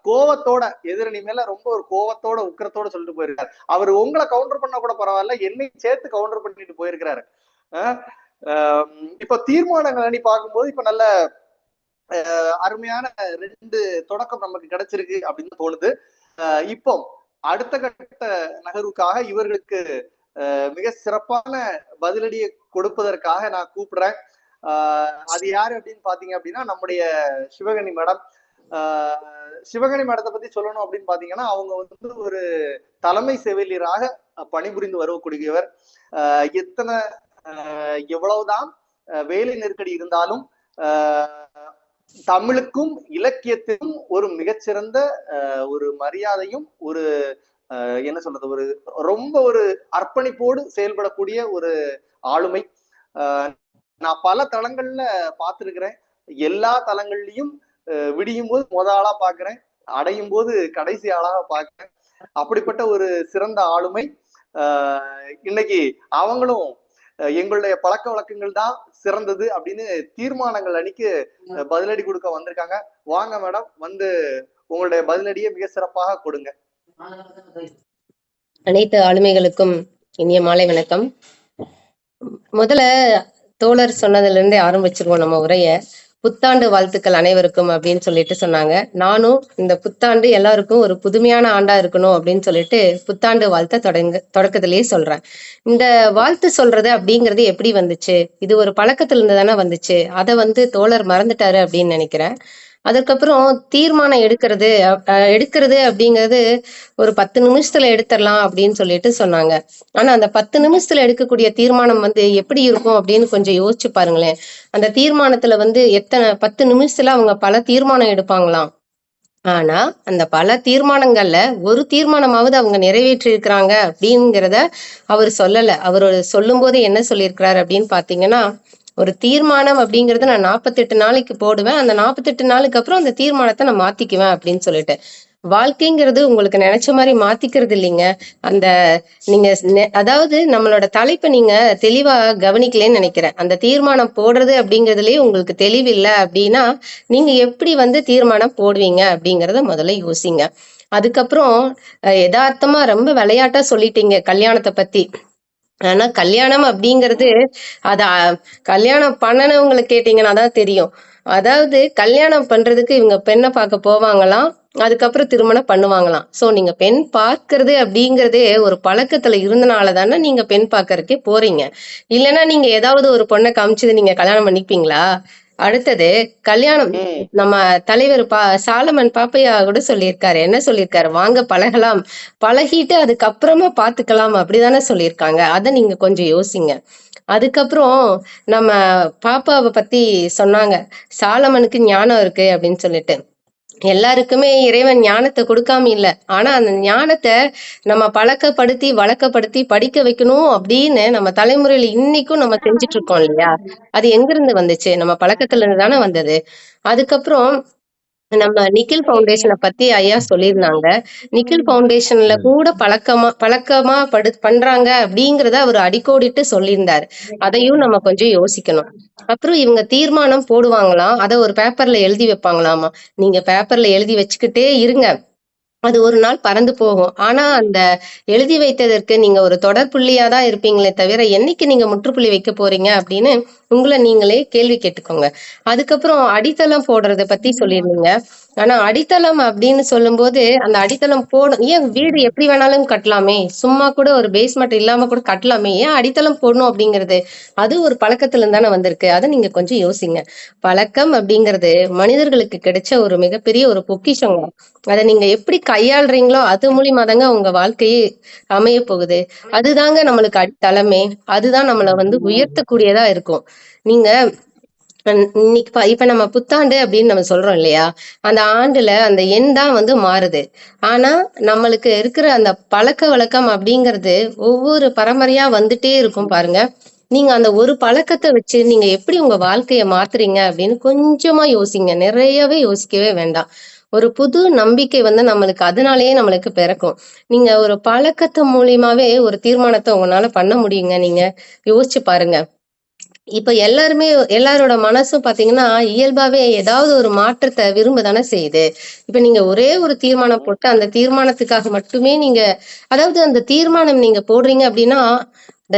கோவத்தோட எதிரணி மேல ரொம்ப ஒரு கோவத்தோட உக்கிரத்தோட சொல்லிட்டு போயிருக்காரு. அவர் உங்களை கவுண்டர் பண்ண கூட பரவாயில்ல, என்னையும் சேர்த்து கவுண்டர் பண்ணிட்டு போயிருக்கிறாரு. இப்ப தீர்மானங்கள் அணி பார்க்கும்போது இப்ப நல்ல அருமையான 2 தொடக்கம் நமக்கு கிடைச்சிருக்கு அப்படின்னு தோணுது. இப்போ அடுத்த கட்ட நகர்வுக்காக இவர்களுக்கு மிக சிறப்பான பதிலடியை கொடுப்பதற்காக நான் கூப்பிடுறேன். அது யாரு அப்படின்னு பாத்தீங்க அப்படின்னா நம்முடைய சிவகனி மேடம். சிவகனி மேடத்தை பத்தி சொல்லணும் அப்படின்னு பாத்தீங்கன்னா அவங்க வந்து ஒரு தலைமை செவிலியராக பணிபுரிந்து வரக்கூடியவர். எவ்வளவுதான் வேலை நெருக்கடி இருந்தாலும் தமிழுக்கும் இலக்கியத்திற்கும் ஒரு மிகச்சிறந்த ஒரு மரியாதையும் ஒரு என்ன சொல்றது ஒரு ரொம்ப ஒரு அர்ப்பணிப்போடு செயல்படக்கூடிய ஒரு ஆளுமை. நான் பல தளங்கள்ல பார்த்திருக்கிறேன். எல்லா தளங்கள்லயும் விடியும் போது ஆளா பாக்குறேன், அடையும் போது கடைசி ஆளாக பாக்குறேன். அப்படிப்பட்ட ஒரு சிறந்த ஆளுமை. இன்னைக்கு அவங்களும் எங்களுடைய பழக்க வழக்கங்கள் தான் சிறந்தது அப்படின்னு தீர்மானங்கள் அன்னைக்கு பதிலடி கொடுக்க வந்திருக்காங்க. வாங்க மேடம், வந்து உங்களுடைய பதிலடியை மிக சிறப்பாக கொடுங்க. அனைத்து ஆளுமைகளுக்கும் இனிய மாலை வணக்கம். முதல்ல தோழர் சொன்னதுல இருந்தே ஆரம்பிச்சிருவோம் நம்ம உரைய. புத்தாண்டு வாழ்த்துக்கள் அனைவருக்கும் அப்படின்னு சொல்லிட்டு சொன்னாங்க. நானும் இந்த புத்தாண்டு எல்லாருக்கும் ஒரு புதுமையான ஆண்டா இருக்கணும் அப்படின்னு சொல்லிட்டு புத்தாண்டு வாழ்த்த தொடக்கத்திலேயே சொல்றேன். இந்த வாழ்த்து சொல்றது அப்படிங்கிறது எப்படி வந்துச்சு? இது ஒரு பழக்கத்துல இருந்து தானே வந்துச்சு. அதை தோழர் மறந்துட்டாரு அப்படின்னு நினைக்கிறேன். அதுக்கப்புறம் தீர்மானம் எடுக்கிறது அப்படிங்கிறது ஒரு 10 நிமிஷத்துல எடுத்துடலாம் அப்படின்னு சொல்லிட்டு சொன்னாங்க. ஆனா அந்த 10 நிமிஷத்துல எடுக்கக்கூடிய தீர்மானம் எப்படி இருக்கும் அப்படின்னு கொஞ்சம் யோசிச்சு பாருங்களேன். அந்த தீர்மானத்துல எத்தனை 10 நிமிஷத்துல அவங்க பல தீர்மானம் எடுப்பாங்களாம். ஆனா அந்த பல தீர்மானங்கள்ல ஒரு தீர்மானமாவது அவங்க நிறைவேற்றி இருக்கிறாங்க அப்படிங்கிறத அவர் சொல்லல. அவர் சொல்லும் போது என்ன சொல்லியிருக்கிறாரு அப்படின்னு பாத்தீங்கன்னா, ஒரு தீர்மானம் அப்படிங்கறத நான் 48 நாளைக்கு போடுவேன், அந்த 48 நாளுக்கு அப்புறம் அந்த தீர்மானத்தை நான் மாத்திக்குவேன் அப்படின்னு சொல்லிட்டு. வாழ்க்கைங்கிறது உங்களுக்கு நினைச்ச மாதிரி மாத்திக்கிறது இல்லைங்க. அந்த நீங்க அதாவது நம்மளோட தலைப்பை நீங்க தெளிவா கவனிக்கலன்னு நினைக்கிறேன். அந்த தீர்மானம் போடுறது அப்படிங்கிறதுலயே உங்களுக்கு தெளிவில்லை அப்படின்னா நீங்க எப்படி தீர்மானம் போடுவீங்க அப்படிங்கறத முதல்ல யோசிங்க. அதுக்கப்புறம் யதார்த்தமா ரொம்ப விளையாட்டா சொல்லிட்டீங்க கல்யாணத்தை பத்தி. ஆனா கல்யாணம் அப்படிங்கிறது அத கல்யாணம் பண்ணனவங்களை கேட்டீங்கன்னா தான் தெரியும். அதாவது கல்யாணம் பண்றதுக்கு இவங்க பெண்ணை பார்க்க போவாங்களாம், அதுக்கப்புறம் திருமணம் பண்ணுவாங்களாம். சோ நீங்க பெண் பார்க்கறது அப்படிங்கறதே ஒரு பழக்கத்துல இருந்தனால தானே நீங்க பெண் பார்க்கறதுக்கே போறீங்க. இல்லைன்னா நீங்க ஏதாவது ஒரு பொண்ணை காமிச்சது நீங்க கல்யாணம் பண்ணிப்பீங்களா? அடுத்தது கல்யாணம். நம்ம தலைவர் சாலமன் பாப்பையா கூட சொல்லியிருக்காரு. என்ன சொல்லியிருக்காரு? வாங்க பழகலாம், பழகிட்டு அதுக்கப்புறமா பாத்துக்கலாம் அப்படிதானே சொல்லியிருக்காங்க. அதை நீங்க கொஞ்சம் யோசிங்க. அதுக்கப்புறம் நம்ம பாப்பாவை பத்தி சொன்னாங்க, சாலமனுக்கு ஞானம் இருக்கு அப்படின்னு சொல்லிட்டு. எல்லாருக்குமே இறைவன் ஞானத்தை கொடுக்காம இல்ல. ஆனா அந்த ஞானத்தை நம்ம பழக்கப்படுத்தி வழக்கப்படுத்தி படிக்க வைக்கணும் அப்படின்னு நம்ம தலைமுறையில இன்னைக்கும் நம்ம செஞ்சுட்டு இருக்கோம் இல்லையா? அது எங்கிருந்து வந்துச்சு? நம்ம பழக்கத்துல இருந்து தானே வந்தது. அதுக்கப்புறம் நம்ம நிக்கில் ஃபவுண்டேஷனை பத்தி ஐயா சொல்லியிருந்தாங்க. நிக்கில் ஃபவுண்டேஷன்ல கூட பழக்கமா பண்றாங்க அப்படிங்கறத அவர் அடிக்கோடிட்டு சொல்லியிருந்தாரு. அதையும் நம்ம கொஞ்சம் யோசிக்கணும். அப்புறம் இவங்க தீர்மானம் போடுவாங்களாம், அதை ஒரு பேப்பர்ல எழுதி வைப்பாங்களாமா. நீங்க பேப்பர்ல எழுதி வச்சுக்கிட்டே இருங்க, அது ஒரு நாள் பறந்து போகும். ஆனா அந்த எழுதி வைத்ததற்கு நீங்க ஒரு தொடர்புள்ளியா தான் இருப்பீங்களே தவிர என்னைக்கு நீங்க முற்றுப்புள்ளி வைக்க போறீங்க அப்படின்னு உங்களை நீங்களே கேள்வி கேட்டுக்கோங்க. அதுக்கப்புறம் அடித்தளம் போடுறத பத்தி சொல்லியிருந்தீங்க. ஆனா அடித்தளம் அப்படின்னு சொல்லும் போது அந்த அடித்தளம் ஏன் வீடு எப்படி வேணாலும் கட்டலாமே, சும்மா கூட ஒரு பேஸ்மெண்ட் இல்லாம கூட கட்டலாமே, ஏன் அடித்தளம் போடணும் அப்படிங்கிறது? அது ஒரு பழக்கத்துல இருந்து தானே வந்திருக்கு. அதை நீங்க கொஞ்சம் யோசிங்க. பழக்கம் அப்படிங்கிறது மனிதர்களுக்கு கிடைச்ச ஒரு மிகப்பெரிய ஒரு பொக்கிஷங்க. அதை நீங்க எப்படி கையாளுறீங்களோ அது மூலியமா தாங்க உங்க வாழ்க்கையே அமைய போகுது. அதுதாங்க நம்மளுக்கு அடித்தளமே. அதுதான் நம்மளை உயர்த்தக்கூடியதா இருக்கும். நீங்க இன்னைக்கு இப்ப நம்ம புத்தாண்டு அப்படின்னு நம்ம சொல்றோம் இல்லையா? அந்த ஆண்டுல அந்த எண் தான் மாறுது. ஆனா நம்மளுக்கு இருக்கிற அந்த பழக்க வழக்கம் அப்படிங்கிறது ஒவ்வொரு பரம்பரையா வந்துட்டே இருக்கும் பாருங்க. நீங்க அந்த ஒரு பழக்கத்தை வச்சு நீங்க எப்படி உங்க வாழ்க்கைய மாத்துறீங்க அப்படின்னு கொஞ்சமா யோசிங்க. நிறையவே யோசிக்கவே வேண்டாம். ஒரு புது நம்பிக்கை நம்மளுக்கு அதனாலேயே நம்மளுக்கு பிறக்கும். நீங்க ஒரு பழக்கத்து மூலியமாவே ஒரு தீர்மானத்தை உங்களால பண்ண முடியுங்க. நீங்க யோசிச்சு பாருங்க. இப்ப எல்லாரோட மனசும் பாத்தீங்கன்னா இயல்பாவே ஏதாவது ஒரு மாற்றத்தை விரும்பதானே செய்யுது. இப்ப நீங்க ஒரே ஒரு தீர்மானம் போட்டு அந்த தீர்மானத்துக்காக மட்டுமே நீங்க, அதாவது அந்த தீர்மானம் நீங்க போடுறீங்க அப்படின்னா,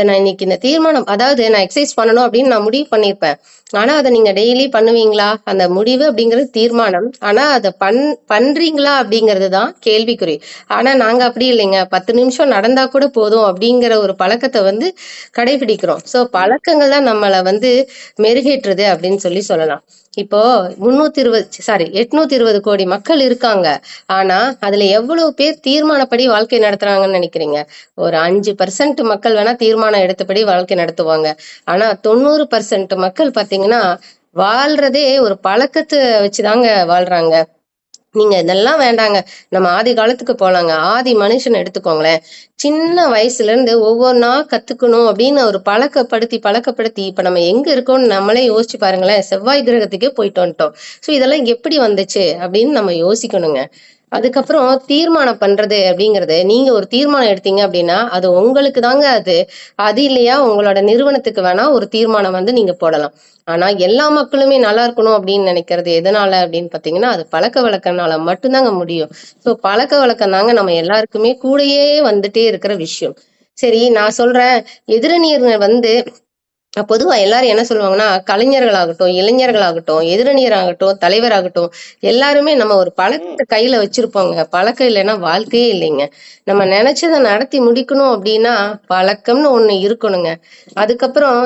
நான் இன்னைக்கு இந்த தீர்மானம், அதாவது நான் எக்ஸசைஸ் பண்ணணும் அப்படின்னு நான் முடிவு பண்ணிருப்பேன். ஆனா அதை நீங்க டெய்லி பண்ணுவீங்களா? அந்த முடிவு அப்படிங்கிறது தீர்மானம். ஆனா அதை பண்றீங்களா அப்படிங்கிறது தான் கேள்விக்குறி. ஆனா நாங்க அப்படி இல்லைங்க. 10 நிமிஷம் நடந்தா கூட போதும் அப்படிங்கிற ஒரு பழக்கத்தை கடைபிடிக்கிறோம். சோ பழக்கங்கள் தான் நம்மளை மெருகேற்றுது அப்படின்னு சொல்லலாம். இப்போ 820 கோடி மக்கள் இருக்காங்க. ஆனா அதுல எவ்வளவு பேர் தீர்மானப்படி வாழ்க்கை நடத்துறாங்கன்னு நினைக்கிறீங்க? ஒரு 5% மக்கள் வேணா தீர்மானம் எடுத்தபடி வாழ்க்கை நடத்துவாங்க. ஆனா 90% மக்கள் பாத்தீங்கன்னா வாழ்றதே ஒரு பழக்கத்தை வச்சுதாங்க வாழ்றாங்க. நீங்க இதெல்லாம் வேண்டாங்க. நம்ம ஆதி காலத்துக்கு போலாங்க. ஆதி மனுஷன் எடுத்துக்கோங்களேன். சின்ன வயசுல இருந்து ஒவ்வொன்னா கத்துக்கணும் அப்படின்னு ஒரு பழக்கப்படுத்தி இப்ப நம்ம எங்க இருக்கோம்னு நம்மளே யோசிச்சு பாருங்களேன். செவ்வாய் கிரகத்துக்கே போயிட்டு வந்துட்டோம். சோ இதெல்லாம் எப்படி வந்துச்சு அப்படின்னு நம்ம யோசிக்கணுங்க. அதுக்கப்புறம் தீர்மானம் பண்றது அப்படிங்கிறது, நீங்க ஒரு தீர்மானம் எடுத்தீங்க அப்படின்னா அது உங்களுக்கு தாங்க. அது அது இல்லையா உங்களோட நிறுவனத்துக்கு வேணா ஒரு தீர்மானம் வந்து நீங்க போடலாம். ஆனா எல்லா மக்களுமே நல்லா இருக்கணும் அப்படின்னு நினைக்கிறது எதனால அப்படின்னு பாத்தீங்கன்னா, அது பழக்க வழக்கனால மட்டும்தாங்க முடியும். சோ பழக்க வழக்கம் தாங்க நம்ம எல்லாருக்குமே கூடயே வந்துட்டே இருக்கிற விஷயம். சரி, நான் சொல்றேன். எதிரணியர்கள் வந்து பொதுவா எல்லாரும் என்ன சொல்லுவாங்கன்னா, கலைஞர்களாகட்டும், இளைஞர்களாகட்டும், எதிரணியராகட்டும், தலைவராகட்டும், எல்லாருமே நம்ம ஒரு பழக்கத்த கையில வச்சிருப்போங்க. பழக்கம் இல்லைன்னா வாழ்க்கையே இல்லைங்க. நம்ம நினைச்சத நடத்தி முடிக்கணும் அப்படின்னா, பழக்கம்னு ஒண்ணு இருக்கணுங்க. அதுக்கப்புறம்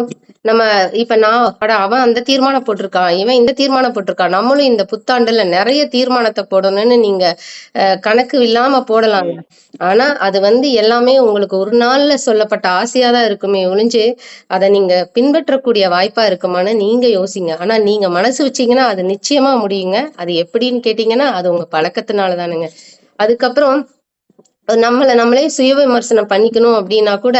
நம்ம இப்ப அவன் அந்த தீர்மானம் போட்டிருக்கான், இவன் இந்த தீர்மானம் போட்டிருக்கான். நம்மளும் இந்த புத்தாண்டுல நிறைய தீர்மானத்தை போடணும்னு நீங்க கணக்கு இல்லாம போடலாங்க. ஆனா அது வந்து எல்லாமே உங்களுக்கு ஒரு நாள்ல சொல்லப்பட்ட ஆசையா தான் இருக்குமே ஒழிஞ்சு, அத நீங்க பின்பற்றக்கூடிய வாய்ப்பா இருக்குமான்னு நீங்க யோசிங்க. ஆனா நீங்க மனசு வச்சீங்கன்னா அது நிச்சயமா முடியுங்க. அது எப்படின்னு கேட்டீங்கன்னா, அது உங்க பழக்கத்தினால தானுங்க. அதுக்கப்புறம் நம்மள நம்மளே சுய விமர்சனம் பண்ணிக்கணும் அப்படின்னா கூட,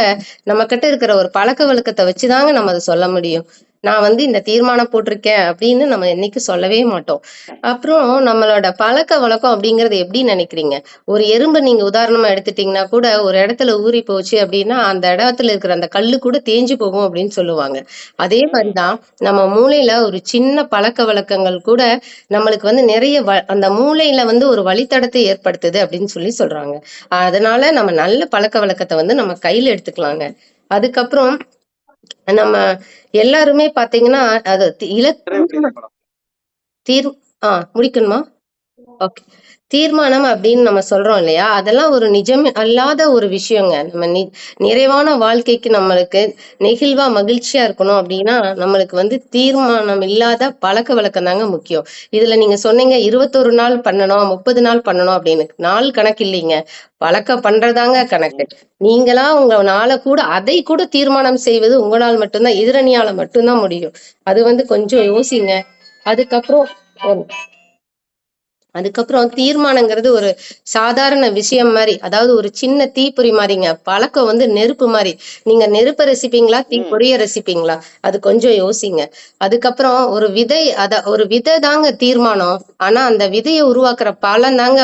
நம்ம கிட்ட இருக்கிற ஒரு பழக்க வழக்கத்தை வச்சுதாங்க நம்ம அதை சொல்ல முடியும். நான் வந்து இந்த தீர்மானம் போட்டிருக்கேன் அப்படின்னு நம்ம என்னைக்கும் சொல்லவே மாட்டோம். அப்புறம் நம்மளோட பழக்க வழக்கம் அப்படிங்கறது எப்படி நினைக்கிறீங்க? ஒரு எறும்பு நீங்க உதாரணமா எடுத்துட்டீங்கன்னா கூட, ஒரு இடத்துல ஊறி போச்சு அப்படின்னா அந்த இடத்துல இருக்கிற அந்த கல்லு கூட தேஞ்சு போகும் அப்படின்னு சொல்லுவாங்க. அதே மாதிரிதான் நம்ம மூளையில ஒரு சின்ன பழக்க வழக்கங்கள் கூட நம்மளுக்கு வந்து நிறைய அந்த மூளையில வந்து ஒரு வழித்தடத்தை ஏற்படுத்துது அப்படின்னு சொல்றாங்க. அதனால நம்ம நல்ல பழக்க வழக்கத்தை வந்து நம்ம கையில எடுத்துக்கலாங்க. அதுக்கப்புறம் நம்ம எல்லாருமே பாத்தீங்கன்னா அது புரியுது மேடம். தீர் முடிக்கணுமா? ஓகே. தீர்மானம் அப்படின்னு நம்ம சொல்றோம் இல்லையா? அதெல்லாம் ஒரு நிஜம் அல்லாத ஒரு விஷயங்க. நம்ம நிறைவான வாழ்க்கைக்கு நம்மளுக்கு நெகிழ்வா மகிழ்ச்சியா இருக்கணும் அப்படின்னா, நம்மளுக்கு வந்து தீர்மானம் இல்லாத பழக்கவழக்கம் தாங்க முக்கியம். இதுல நீங்க சொன்னீங்க 21 நாள் பண்ணணும், 30 நாள் பண்ணணும் அப்படின்னு. நாள் கணக்கு இல்லைங்க. பழக்கம் பண்றதாங்க கணக்கு. நீங்களா உங்க நாள கூட அதை கூட தீர்மானம் செய்வது உங்களால் மட்டும்தான், எதிரணியால மட்டும்தான் முடியும். அது வந்து கொஞ்சம் யோசிங்க. அதுக்கப்புறம் அதுக்கப்புறம் தீர்மானங்கிறது ஒரு சாதாரண விஷயம் மாதிரி, அதாவது ஒரு சின்ன தீப்பொறி மாதிரிங்க. பழக்கம் வந்து நெருப்பு மாதிரி. நீங்க நெருப்பை ரசிப்பீங்களா, தீப்பொறிய ரசிப்பீங்களா? அது கொஞ்சம் யோசிங்க. அதுக்கப்புறம் ஒரு விதை தாங்க தீர்மானம். ஆனா அந்த விதையை உருவாக்குற பழம் தாங்க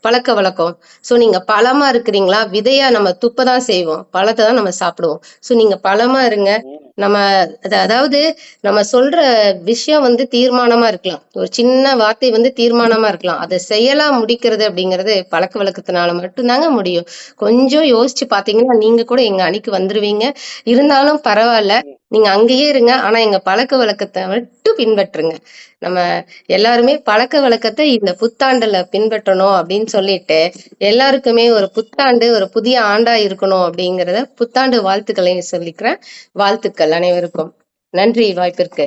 பழக்க வழக்கம். சோ நீங்க பழமா இருக்கிறீங்களா? விதையா நம்ம துப்பதான் செய்வோம், பழத்தை தான் நம்ம சாப்பிடுவோம். சோ நீங்க பழமா இருங்க. நம்ம அதாவது நம்ம சொல்ற விஷயம் வந்து தீர்மானமா இருக்கலாம். ஒரு சின்ன வார்த்தை வந்து தீர்மானமா இருக்கலாம். அதை செயலா முடிக்கிறது அப்படிங்கிறது பழக்க வழக்கத்தினால மட்டும்தாங்க முடியும். கொஞ்சம் யோசிச்சு பாத்தீங்கன்னா நீங்க கூட எங்க அணிக்கு வந்துருவீங்க. இருந்தாலும் பரவாயில்ல, நீங்க அங்கேயே இருங்க. ஆனா எங்க பழக்க வழக்கத்தை மட்டும் பின்பற்றுங்க. நம்ம எல்லாருமே பழக்க வழக்கத்தை இந்த புத்தாண்டுல பின்பற்றணும் அப்படின்னு சொல்லிட்டு, எல்லாருக்குமே ஒரு புத்தாண்டு ஒரு புதிய ஆண்டா இருக்கணும் அப்படிங்கறத புத்தாண்டு வாழ்த்துக்களையும் சொல்லிக்கிறேன். வாழ்த்துக்கள் அனைவருக்கும். நன்றி வாய்ப்பிற்கு.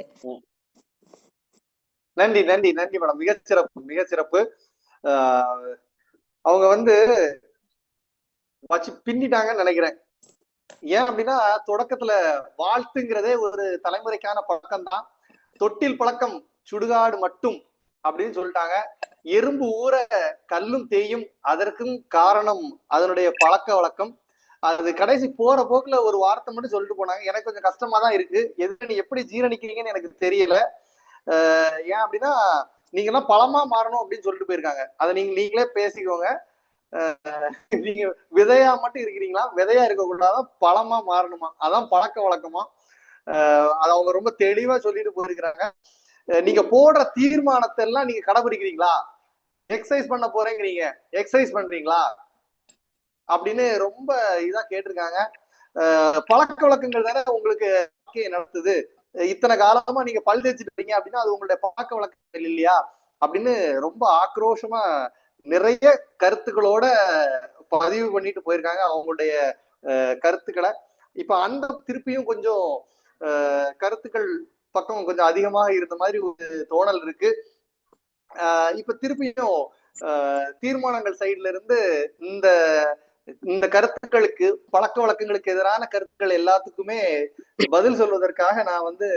நன்றி நன்றி நன்றி மேடம். மிக சிறப்பு. அவங்க வந்து வச்சு பின்னிட்டாங்கன்னு நினைக்கிறேன். ஏன் அப்படின்னா, தொடக்கத்துல வாழ்த்துங்கிறதே ஒரு தலைமுறைக்கான பழக்கம் தான். தொட்டில் பழக்கம் சுடுகாடு மட்டும் அப்படின்னு சொல்லிட்டாங்க. எறும்பு ஊற கல்லும் தேயும், அதற்கும் காரணம் அதனுடைய பழக்க வழக்கம். அது கடைசி போற போக்குல ஒரு வார்த்தை மட்டும் சொல்லிட்டு போனாங்க. எனக்கு கொஞ்சம் கஷ்டமா தான் இருக்கு. நீ எப்படி ஜீரணிக்கிறீங்கன்னு எனக்கு தெரியல. ஏன் அப்படின்னா, நீங்க எல்லாம் பழமா மாறணும் அப்படின்னு சொல்லிட்டு போயிருக்காங்க. அதை நீங்களே பேசிக்கோங்க. நீங்க விதையா மட்டும் இருக்கிறீங்களா? விதையா இருக்க கூடாதான், பழமா மாறணுமா? அதான் பழக்க வழக்கமா. அது அவங்க ரொம்ப தெளிவா சொல்லிட்டு போயிருக்கிறாங்க. நீங்க போடுற தீர்மானத்தை எல்லாம் நீங்க கடைபிடிக்கிறீங்களா? எக்ஸசைஸ் பண்ண போறேங்கிறீங்க, எக்ஸசைஸ் பண்றீங்களா அப்படின்னு ரொம்ப இதா கேட்டிருக்காங்க. பழக்க வழக்கங்கள் தானே உங்களுக்கு வாழ்க்கையை நடத்துது. இத்தனை காலமா நீங்க பல் தேய்ச்சிட்டு இருக்கீங்க அப்படின்னா அது உங்களுடைய பழக்க வழக்கங்கள் இல்லையா அப்படின்னு ரொம்ப ஆக்ரோஷமா நிறைய கருத்துக்களோட பதிவு பண்ணிட்டு போயிருக்காங்க அவங்களுடைய கருத்துக்களை. இப்ப அந்த திருப்பியும் கொஞ்சம் கருத்துக்கள் பக்கம் கொஞ்சம் அதிகமாக இருந்த மாதிரி ஒரு தோணல் இருக்கு. இப்ப திருப்பியும் தீர்மானங்கள் சைட்ல இருந்து இந்த இந்த கருத்துக்களுக்கு, பழக்க வழக்கங்களுக்கு எதிரான கருத்துக்கள் எல்லாத்துக்குமே பதில் சொல்வதற்காக நான் வந்து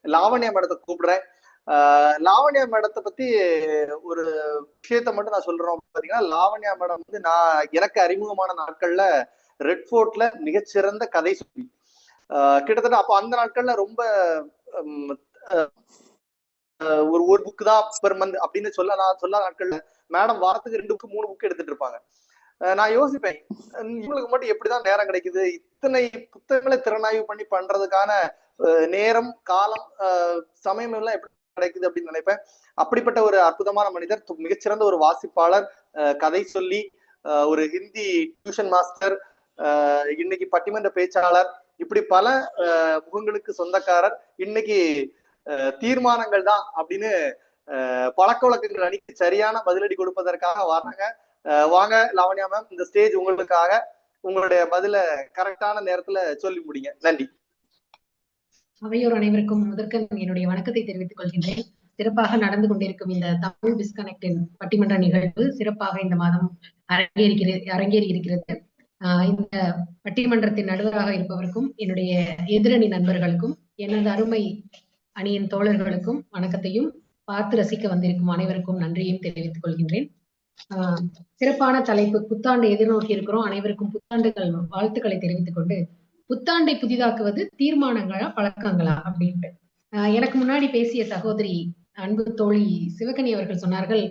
லாவண்யா மேடத்தை கூப்பிடுறேன். லாவண்யா மேடத்தை பத்தி ஒரு விஷயத்த மட்டும் நான் சொல்றோம். பாத்தீங்கன்னா லாவண்யா மேடம் வந்து நான் எனக்கு அறிமுகமான நாட்கள்ல ரெட் ஃபோர்ட்ல மிகச்சிறந்த கதை சொல்லி கிட்டத்தட்ட அப்போ அந்த நாட்கள்ல ரொம்ப ஒரு புக் தான் பெர் மந்த் அப்படின்னு சொல்ல நாட்கள்ல மேடம் வாரத்துக்கு 2 புக் 3 புக் எடுத்துட்டு இருப்பாங்க. நான் யோசிப்பேன், இவங்களுக்கு மட்டும் எப்படிதான் நேரம் கிடைக்குது, இத்தனை புத்தகங்களை திறனாய்வு பண்ணி பண்றதுக்கான நேரம், காலம், சமயம் எல்லாம் எப்படி கிடைக்குது அப்படின்னு நினைப்பேன். அப்படிப்பட்ட ஒரு அற்புதமான மனிதர், மிகச்சிறந்த ஒரு வாசிப்பாளர், கதை சொல்லி, ஒரு ஹிந்தி டியூஷன் மாஸ்டர், இன்னைக்கு பட்டிமன்ற பேச்சாளர், இப்படி பல முகங்களுக்கு சொந்தக்காரர். இன்னைக்கு தீர்மானங்கள் தான் அப்படின்னு பழக்க வழக்கங்கள் அணிக்கு சரியான பதிலடி கொடுப்பதற்காக வராங்க. வாங்க லாவண்யா மேம், இந்த ஸ்டேஜ் உங்களுக்காக. உங்களுடைய பதில கரெக்டான நேரத்துல சொல்லி முடிங்க. நன்றி. அவையோர் அனைவருக்கும் முதற்கண் என்னுடைய வணக்கத்தை தெரிவித்துக் கொள்கின்றேன். சிறப்பாக நடந்து கொண்டிருக்கும் இந்த தமிழ் டிஸ்கனெக்டின் பட்டிமன்ற நிகழ்வு சிறப்பாக இந்த மாதம் அரங்கேறி இருக்கிறது. இந்த பட்டிமன்றத்தின் நடுவராக இருப்பவருக்கும், என்னுடைய எதிரணி நண்பர்களுக்கும், எனது அருமை அணியின் தோழர்களுக்கும் வணக்கத்தையும், பார்த்து ரசிக்க வந்திருக்கும் அனைவருக்கும் நன்றியும் தெரிவித்துக் கொள்கின்றேன். சிறப்பான தலைப்பு, புத்தாண்டு எதிர்நோக்கி இருக்கிறோம், அனைவருக்கும் புத்தாண்டுகள் வாழ்த்துக்களை தெரிவித்துக் கொண்டு, புத்தாண்டை புதிதாக்குவது தீர்மானங்களா பழக்கங்களா அப்படின்ட்டு எனக்கு முன்னாடி பேசிய சகோதரி அன்பு தோழி சிவகனி அவர்கள் சொன்னார்கள்,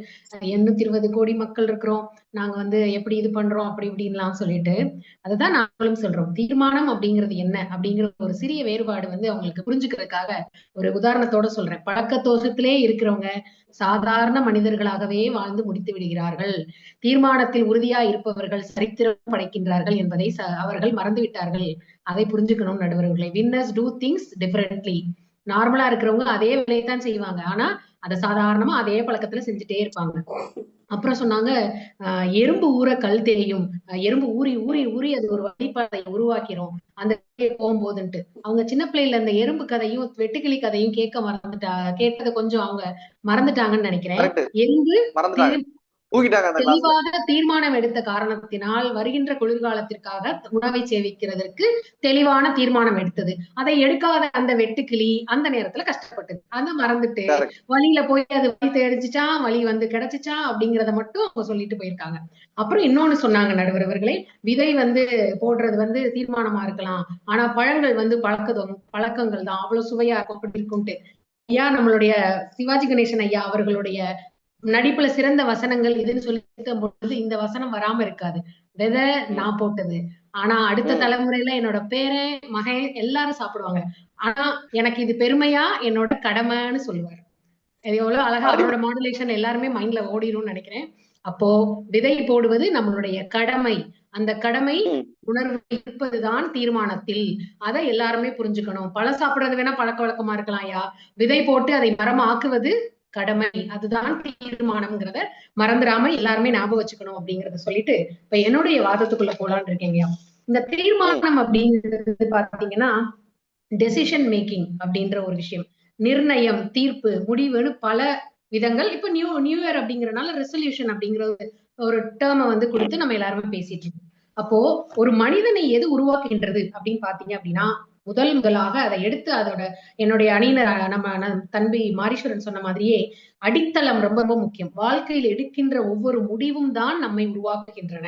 820 கோடி மக்கள் இருக்கிறோம், நாங்க வந்து எப்படி இது பண்றோம் அப்படி இப்படின்லாம் சொல்லிட்டு. அதுதான் நாங்களும் சொல்றோம். தீர்மானம் அப்படிங்கிறது என்ன அப்படிங்கிற ஒரு சிறிய வேறுபாடு வந்து அவங்களுக்கு புரிஞ்சுக்கிறதுக்காக ஒரு உதாரணத்தோட சொல்றேன். பழக்க தோஷத்திலே இருக்கிறவங்க சாதாரண மனிதர்களாகவே வாழ்ந்து முடித்து விடுகிறார்கள். தீர்மானத்தில் உறுதியா இருப்பவர்கள் சரித்திரம் படைக்கின்றார்கள் என்பதை அவர்கள் மறந்துவிட்டார்கள். அதை புரிஞ்சுக்கணும் நடுவர்களே. Winners do things differently. நார்மலா இருக்கிறவங்க அதே வேலையை தான் செய்வாங்க, ஆனா அதை சாதாரணமா அதே பழக்கத்துல செஞ்சுட்டே இருப்பாங்க. அப்புறம் சொன்னாங்க, எறும்பு ஊற கல் தெரியும், எறும்பு ஊறி ஊறி ஊறி அது ஒரு வழிபாதை உருவாக்கிறோம் அந்த போகும்போதுன்ட்டு. அவங்க சின்ன பிள்ளைல அந்த எறும்பு கதையும் வெட்டுக்கிளி கதையும் கேட்டதை கொஞ்சம் அவங்க மறந்துட்டாங்கன்னு நினைக்கிறேன். எறும்பு தெளிவாக தீர்மானம் எடுத்த காரணத்தினால் வருகின்ற குளிர்காலத்திற்காக உணவை சேமிக்கிறதற்கு தெளிவான தீர்மானம் எடுத்தது. அதை எடுக்காத அந்த வெட்டுக்கிளி அந்த நேரத்துல கஷ்டப்பட்டது. அதை மறந்துட்டு வழியில போய் அது வழி தேடிச்சுச்சா, வழி வந்து கிடைச்சிச்சா அப்படிங்கிறத மட்டும் அவங்க சொல்லிட்டு போயிருக்காங்க. அப்புறம் இன்னொன்னு சொன்னாங்க நடுவர் அவர்களே, விதை வந்து போடுறது வந்து தீர்மானமா இருக்கலாம், ஆனா பழங்கள் வந்து பழக்கங்கள் தான், அவ்வளவு சுவையா இருக்கும் அப்படி இருக்கும்ட்டு. ஐயா நம்மளுடைய சிவாஜி கணேசன் ஐயா அவர்களுடைய நடிப்புல சிறந்த வசனங்கள் இதுன்னு சொல்லி பொழுது இந்த வசனம் வராம இருக்காது. விதை நான் போட்டது, ஆனா அடுத்த தலைமுறையில என்னோட பேரன் மகன் எல்லாரும் சாப்பிடுவாங்க, ஆனா எனக்கு இது பெருமையா என்னோட கடமைன்னு சொல்லுவார். எவ்வளவு அழகா அவரோட மாடுலேஷன் எல்லாருமே மைண்ட்ல ஓடிடும்னு நினைக்கிறேன். அப்போ விதை போடுவது நம்மளுடைய கடமை, அந்த கடமை உணர்வு இருப்பதுதான் தீர்மானத்தில். அதை எல்லாருமே புரிஞ்சுக்கணும். பழம் சாப்பிடுறது வேணா பழக்க வழக்கமா இருக்கலாம் ஐயா, விதை போட்டு அதை மரம் ஆக்குவது கடமை, அதுதான் தீர்மானம்ங்கிறத மறந்துடாம எல்லாருமே ஞாபகம் வச்சுக்கணும் அப்படிங்கறத சொல்லிட்டு இப்ப என்னுடைய வாதத்துக்குள்ள போலான்னு இருக்கேங்க. இந்த தீர்மானம் அப்படிங்கிறது பாத்தீங்கன்னா டெசிஷன் மேக்கிங் அப்படின்ற ஒரு விஷயம், நிர்ணயம், தீர்ப்பு, முடிவுன்னு பல விதங்கள். இப்ப நியூ இயர் அப்படிங்கறதுனால ரெசல்யூஷன் அப்படிங்கிற ஒரு டேர்மை வந்து கொடுத்து நம்ம எல்லாருமே பேசிட்டு இருக்கோம். அப்போ ஒரு மனிதனை எது உருவாக்குகின்றது அப்படின்னு பாத்தீங்க அப்படின்னா, முதலாக அதை எடுத்து அதோட என்னுடைய அணியினர் நம்ம தம்பி மாரீஸ்வரன் சொன்ன மாதிரியே அடித்தளம் ரொம்ப ரொம்ப முக்கியம். வாழ்க்கையில் எடுக்கின்ற ஒவ்வொரு முடிவும் தான் நம்மை உருவாக்குகின்றன.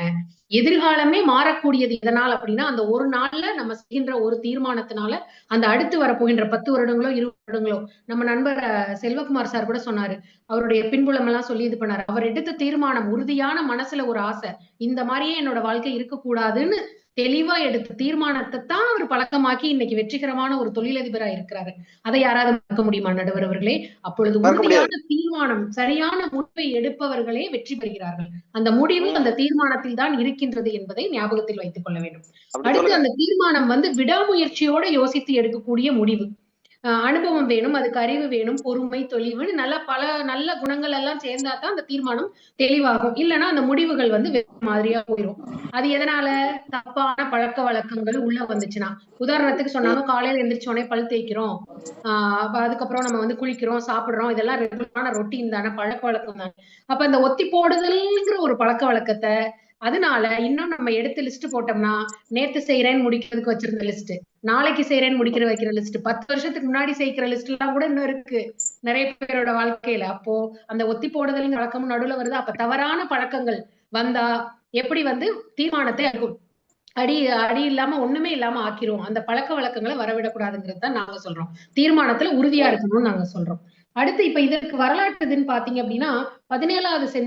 எதிர்காலமே மாறக்கூடியது எதனால் அப்படின்னா, அந்த ஒரு நாள்ல நம்ம செய்கின்ற ஒரு தீர்மானத்தினால அந்த அடுத்து வரப்போகின்ற 10 வருடங்களோ 20 வருடங்களோ. நம்ம நண்பர் செல்வகுமார் சார் கூட சொன்னாரு, அவருடைய பின்புலம் எல்லாம் சொல்லி இது பண்ணாரு. அவர் எடுத்த தீர்மானம், உறுதியான மனசுல ஒரு ஆசை, இந்த மாதிரியே என்னோட வாழ்க்கை இருக்கக்கூடாதுன்னு தெளிவா எடுத்த தீர்மானத்தை தான் அவர் பழக்கமாக்கி இன்னைக்கு வெற்றிகரமான ஒரு தொழிலதிபரா இருக்கிறாரு. அதை யாராவது மறக்க முடியுமா நடுவர் அவர்களே? அப்பொழுது உறுதியான தீர்மானம், சரியான முடிவை எடுப்பவர்களே வெற்றி பெறுகிறார்கள். அந்த முடிவு அந்த தீர்மானத்தில் தான் இருக்கின்றது என்பதை ஞாபகத்தில் வைத்துக் கொள்ள வேண்டும். அடுத்து அந்த தீர்மானம் வந்து விடாமுயற்சியோட யோசித்து எடுக்கக்கூடிய முடிவு. அனுபவம் வேணும், அதுக்கு அறிவு வேணும், பொறுமை, தொழிவுன்னு பல நல்ல குணங்கள் எல்லாம் சேர்ந்தா தான் அந்த தீர்மானம் தெளிவாகும். இல்லைன்னா அந்த முடிவுகள் வந்து வேறு மாதிரியா போயிடும். அது எதனால? தப்பான பழக்க வழக்கங்கள் உள்ள வந்துச்சுன்னா. உதாரணத்துக்கு சொன்னாங்க, காலையில எந்திரிச்சோடனே பல் தேய்க்கிறோம், அதுக்கப்புறம் நம்ம வந்து குளிக்கிறோம், சாப்பிடுறோம், இதெல்லாம் ரெகுலரான ரொட்டீன் தானே, பழக்க வழக்கம் தானே. அப்ப இந்த ஒத்தி போடுதல்ங்கிற ஒரு பழக்க வழக்கத்தை அதனால இன்னும் நம்ம எடுத்து லிஸ்ட் போட்டோம்னா, நேத்து செய்யறேன்னு முடிக்கிறதுக்கு வச்சிருந்த லிஸ்ட், நாளைக்கு செய்யறேன்னு வைக்கிற லிஸ்ட், 10 வருஷத்துக்கு முன்னாடி செய்கிற லிஸ்ட் எல்லாம் கூட இன்னும் இருக்கு நிறைய பேரோட வாழ்க்கையில. அப்போ அந்த ஒத்தி போடுதல் வழக்கமும் நடுவுல வருது. அப்ப தவறான பழக்கங்கள் வந்தா எப்படி தீர்மானத்தை அடி அடி இல்லாம ஒண்ணுமே இல்லாம ஆக்கிரும். அந்த பழக்க வழக்கங்களை வரவிடக்கூடாதுங்கிறது தான் நாங்க சொல்றோம். தீர்மானத்துல உறுதியா இருக்கணும்னு நாங்க சொல்றோம். அடுத்து இப்ப இதற்கு வரலாற்று இதுன்னு பாத்தீங்க அப்படின்னா 17வது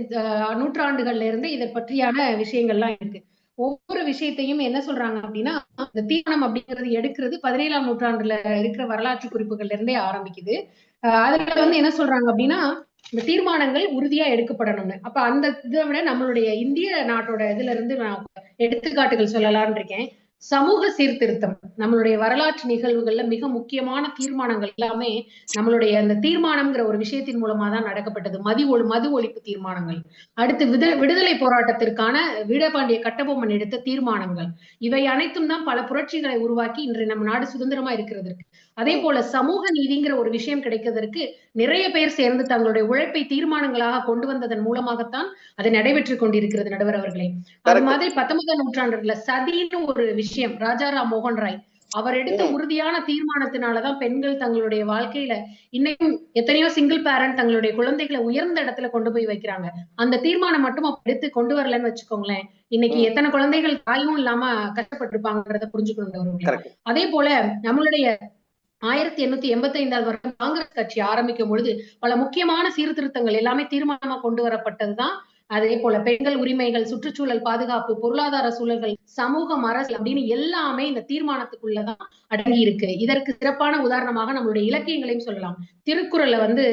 நூற்றாண்டுகள்ல இருந்து இதை பற்றியான விஷயங்கள்லாம் இருக்கு. ஒவ்வொரு விஷயத்தையும் என்ன சொல்றாங்க அப்படின்னா, இந்த தீர்மானம் அப்படிங்கிறது எடுக்கிறது 17ஆம் நூற்றாண்டுல இருக்கிற வரலாற்று குறிப்புகள்ல இருந்தே ஆரம்பிக்குது. அதுல என்ன சொல்றாங்க அப்படின்னா, இந்த தீர்மானங்கள் உறுதியா எடுக்கப்படணும்னு. அப்ப அந்த இதை விட நம்மளுடைய இந்திய நாட்டோட இதுல இருந்து நான் எடுத்துக்காட்டுகள் சொல்லலாம்னு இருக்கேன். சமூக சீர்திருத்தம் நம்மளுடைய வரலாற்று நிகழ்வுகள்ல மிக முக்கியமான தீர்மானங்கள் எல்லாமே நம்மளுடைய அந்த தீர்மானம்ங்கிற ஒரு விஷயத்தின் மூலமா தான் நடக்கப்பட்டது. மது ஒழிப்பு தீர்மானங்கள், அடுத்து விடுதலை போராட்டத்திற்கான வீரபாண்டிய கட்டபொம்மன் எடுத்த தீர்மானங்கள், இவை அனைத்தும் தான் பல புரட்சிகளை உருவாக்கி இன்று நம்ம நாடு சுதந்திரமா இருக்கிறதற்கு. அதே போல சமூக நீதிங்கிற ஒரு விஷயம் கிடைக்கிறதற்கு நிறைய பேர் சேர்ந்து தங்களுடைய உழைப்பை தீர்மானங்களாக கொண்டு வந்ததன் மூலமாகத்தான் அது நடைபெற்றுக் கொண்டிருக்கிறது நடுவர் அவர்களே. அது மாதிரி 19ஆம் நூற்றாண்டுல சதின்னு ஒரு விஷயம், ராஜாராம் மோகன் ராய் அவர் எடுத்த உறுதியான தீர்மானத்தினாலதான் பெண்கள் தங்களுடைய வாழ்க்கையில இன்னைக்கும் எத்தனையோ சிங்கிள் பேரண்ட் தங்களுடைய குழந்தைகளை உயர்ந்த இடத்துல கொண்டு போய் வைக்கிறாங்க. அந்த தீர்மானம் மட்டும் எடுத்து கொண்டு வரலன்னு வச்சுக்கோங்களேன், இன்னைக்கு எத்தனை குழந்தைகள் தாயும் இல்லாம கஷ்டப்பட்டிருப்பாங்கிறத புரிஞ்சுக்கணும். அதே போல நம்மளுடைய 1885 வருடம் காங்கிரஸ் கட்சி ஆரம்பிக்கும் பொழுது பல முக்கியமான சீர்திருத்தங்கள் எல்லாமே தீர்மானமா கொண்டு வரப்பட்டதுதான். அதே போல பெண்கள் உரிமைகள், சுற்றுச்சூழல் பாதுகாப்பு, பொருளாதார சூழல்கள், சமூகம், அரசு அப்படின்னு எல்லாமே இந்த தீர்மானத்துக்குள்ளதான் அடங்கி இருக்கு. இதற்கு சிறப்பான உதாரணமாக நம்மளுடைய இலக்கியங்களையும் சொல்லலாம். திருக்குறள்ல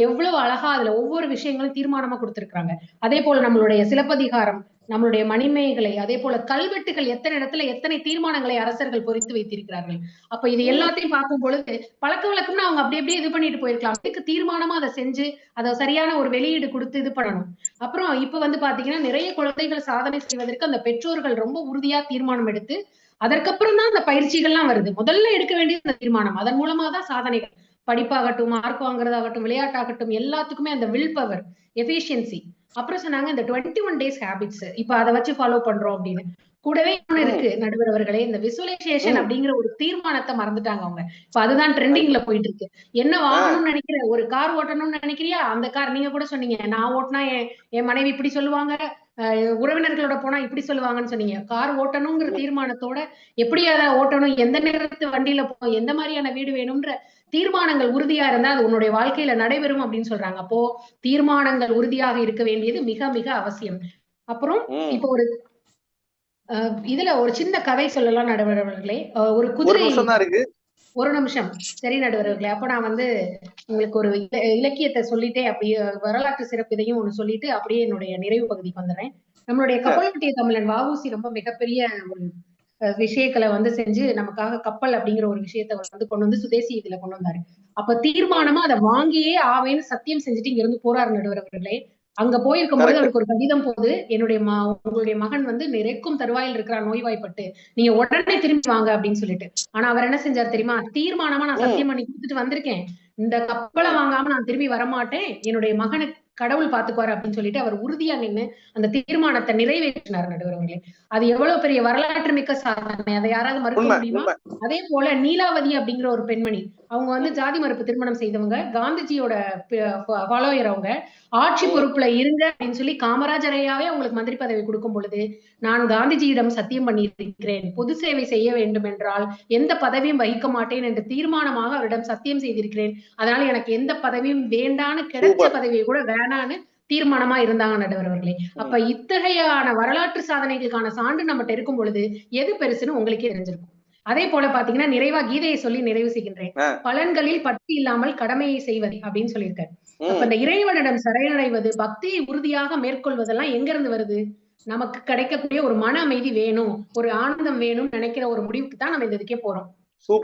எவ்வளவு அழகா அதுல ஒவ்வொரு விஷயங்களும் தீர்மானமா கொடுத்திருக்காங்க. அதே போல நம்மளுடைய சிலப்பதிகாரம், நம்மளுடைய மணிமேகலை, அதே போல கல்வெட்டுகள் எத்தனை இடத்துல எத்தனை தீர்மானங்களை அரசர்கள் பொறித்து வைத்திருக்கிறார்கள். அப்ப இது எல்லாத்தையும் பார்க்கும் பொழுது பழக்க வழக்கம்னா அவங்க அப்படியே இது பண்ணிட்டு போயிருக்கலாம். அதுக்கு தீர்மானமா அதை செஞ்சு அதை சரியான ஒரு வெளியீடு கொடுத்து இது பண்ணணும். அப்புறம் இப்ப பாத்தீங்கன்னா நிறைய குழந்தைகள் சாதனை செய்வதற்கு அந்த பெற்றோர்கள் ரொம்ப உறுதியா தீர்மானம் எடுத்து அதற்கப்புறம் தான் அந்த பயிற்சிகள்லாம் வருது. முதல்ல எடுக்க வேண்டியது அந்த தீர்மானம். அதன் மூலமா தான் சாதனைகள், படிப்பாகட்டும், மார்க் வாங்குறதாகட்டும், விளையாட்டாகட்டும், எல்லாத்துக்குமே அந்த வில் பவர், எஃபிஷியன்சி. அப்புறம் சொன்னாங்க இந்த 21 days ஹேபிட்ஸ், இப்ப அதை வச்சு ஃபாலோ பண்றோம் அப்படின்னு. கூடவே ஒண்ணு இருக்கு நடுவர் அவர்களே, இந்த விசுவலைசேஷன் அப்படிங்கிற ஒரு தீர்மானத்தை மறந்துட்டாங்க அவங்க. இப்ப அதுதான் ட்ரெண்டிங்ல போயிட்டு இருக்கு. என்ன வாங்கணும்னு நினைக்கிற, ஒரு கார் ஓட்டணும்னு நினைக்கிறியா, அந்த கார் நீங்க கூட சொன்னீங்க, நான் ஓட்டினா என் மனைவி இப்படி சொல்லுவாங்க, உறவினர்களோட போனா இப்படி சொல்லுவாங்கன்னு சொன்னீங்க. கார் ஓட்டணுங்கிற தீர்மானத்தோட எப்படி அதை ஓட்டணும், எந்த நேரத்து வண்டியில போகணும், எந்த மாதிரியான வீடு வேணும்ன்ற தீர்மானங்கள் உறுதியா இருந்தா அது உன்னுடைய வாழ்க்கையில நடைபெறும் அப்படின்னு சொல்றாங்க. அப்போ தீர்மானங்கள் உறுதியாக இருக்க வேண்டியது மிக மிக அவசியம். அப்புறம் இப்ப ஒரு இதுல ஒரு சின்ன கதை சொல்லலாம் நடுவர் அவர்களே. ஒரு குதிரை, ஒரு நிமிஷம் சரி நடுவர் அவர்களே. அப்ப நான் உங்களுக்கு ஒரு இலக்கியத்தை சொல்லிட்டே அப்படியே வரலாற்று சிறப்பு இதையும் ஒண்ணு சொல்லிட்டு அப்படியே என்னுடைய நிறைவு பகுதிக்கு வந்துடுறேன். நம்மளுடைய கப்பலோட்டிய தமிழன் வ.உ.சி ரொம்ப மிகப்பெரிய ஒரு விஷயங்களை செஞ்சு நமக்காக கப்பல் அப்படிங்கிற ஒரு விஷயத்த கொண்டு சுதேசி இதுல கொண்டு வந்தாரு. அப்ப தீர்மானமா அதை வாங்கியே ஆவேன்னு சத்தியம் செஞ்சுட்டு இங்க இருந்து போறாரு நடுவர் அவர்களே. அங்க போயிருக்கும் போது அவருக்கு ஒரு கடிதம் போகுது, உங்களுடைய மகன் நிறைக்கும் தருவாயில் இருக்கிறார் நோய்வாய்ப்பட்டு, நீங்க உடனே திரும்பி வாங்க அப்படின்னு சொல்லிட்டு. ஆனா அவர் என்ன செஞ்சாரு தெரியுமா, தீர்மானமா நான் சத்தியம் பண்ணி கொடுத்துட்டு வந்திருக்கேன், இந்த கப்பலை வாங்காம நான் திரும்பி வரமாட்டேன், என்னுடைய மகனுக்கு கடவுள் பாத்துக்குவாரு அப்படின்னு சொல்லிட்டு அவர் உறுதியா நின்னு அந்த தீர்மானத்தை நிறைவேற்றினார் நடுவர் அவர்களே. அது எவ்வளவு பெரிய வரலாற்று மிக்க சாதனை, அதை யாராவது மறுக்க முடியுமா? அதே போல நீலாவதி அப்படிங்கிற ஒரு பெண்மணி, அவங்க ஜாதி மறுப்பு திருமணம் செய்தவங்க, காந்திஜியோட ஃபாலோயர். அவங்க ஆட்சி பொறுப்புல இருங்க அப்படின்னு சொல்லி காமராஜரையாவே அவங்களுக்கு மந்திரி பதவி கொடுக்கும் பொழுது, நான் காந்திஜியிடம் சத்தியம் பண்ணியிருக்கிறேன், பொது சேவை செய்ய வேண்டும் என்றால் எந்த பதவியும் வகிக்க மாட்டேன் என்று தீர்மானமாக அவரிடம் சத்தியம் செய்திருக்கிறேன், அதனால எனக்கு எந்த பதவியும் வேண்டான்னு, கிடைச்ச பதவியை கூட வேணான்னு தீர்மானமா இருந்தாங்க நடுவர் அவர்களே. அப்ப இத்தகையான வரலாற்று சாதனைகளுக்கான சான்று நம்மகிட்ட இருக்கும் பொழுது எது பெருசுன்னு உங்களுக்கே தெரிஞ்சிருக்கும். அதே போல பாத்தீங்கன்னா நிறைவா கீதையை சொல்லி நிறைவு செய்கின்றேன். பலன்களில் பற்று இல்லாமல் கடமையை செய்வது அப்படின்னு சொல்லியிருக்காரு. அப்ப இந்த இறைவனிடம் சரணடைவது, பக்தியை உறுதியாக மேற்கொள்வதெல்லாம் எங்க இருந்து வருது? நமக்கு கிடைக்கக்கூடிய ஒரு மன அமைதி வேணும், ஒரு ஆனந்தம் வேணும்னு நினைக்கிற ஒரு முடிவுக்கு தான் நம்ம இந்த இதுக்கே போறோம்.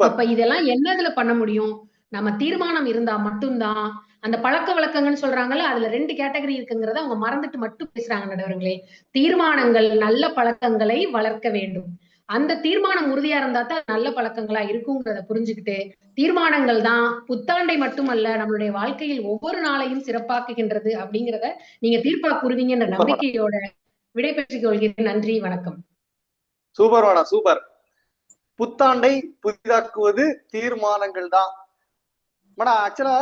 அப்ப இதெல்லாம் என்னதுல பண்ண முடியும்? நம்ம தீர்மானம் இருந்தா மட்டும்தான். அந்த பழக்க வழக்கங்கள்னு சொல்றாங்கல்ல, அதுல 2 கேட்டகரி இருக்குங்கிறத அவங்க மறந்துட்டு மட்டும் பேசுறாங்க நடுவர்களே. தீர்மானங்கள் நல்ல பழக்கங்களை வளர்க்க வேண்டும். அந்த தீர்மானம் உறுதியா இருந்தா தான் நல்ல பழக்கங்களா இருக்குங்கிறத புரிஞ்சுக்கிட்டு, தீர்மானங்கள் தான் புத்தாண்டை மட்டுமல்ல நம்மளுடைய வாழ்க்கையில் ஒவ்வொரு நாளையும் சிறப்பாக்குகின்றது அப்படிங்கிறத நீங்க தீர்ப்பா கூறுவீங்கன்ற நம்பிக்கையோட விடை பெற்றுக் கொள்கிறேன். நன்றி, வணக்கம். Super madam, super. புத்தாண்டை புதிதாக்குவது தீர்மானங்கள் தான் மேடம். ஆக்சுவலா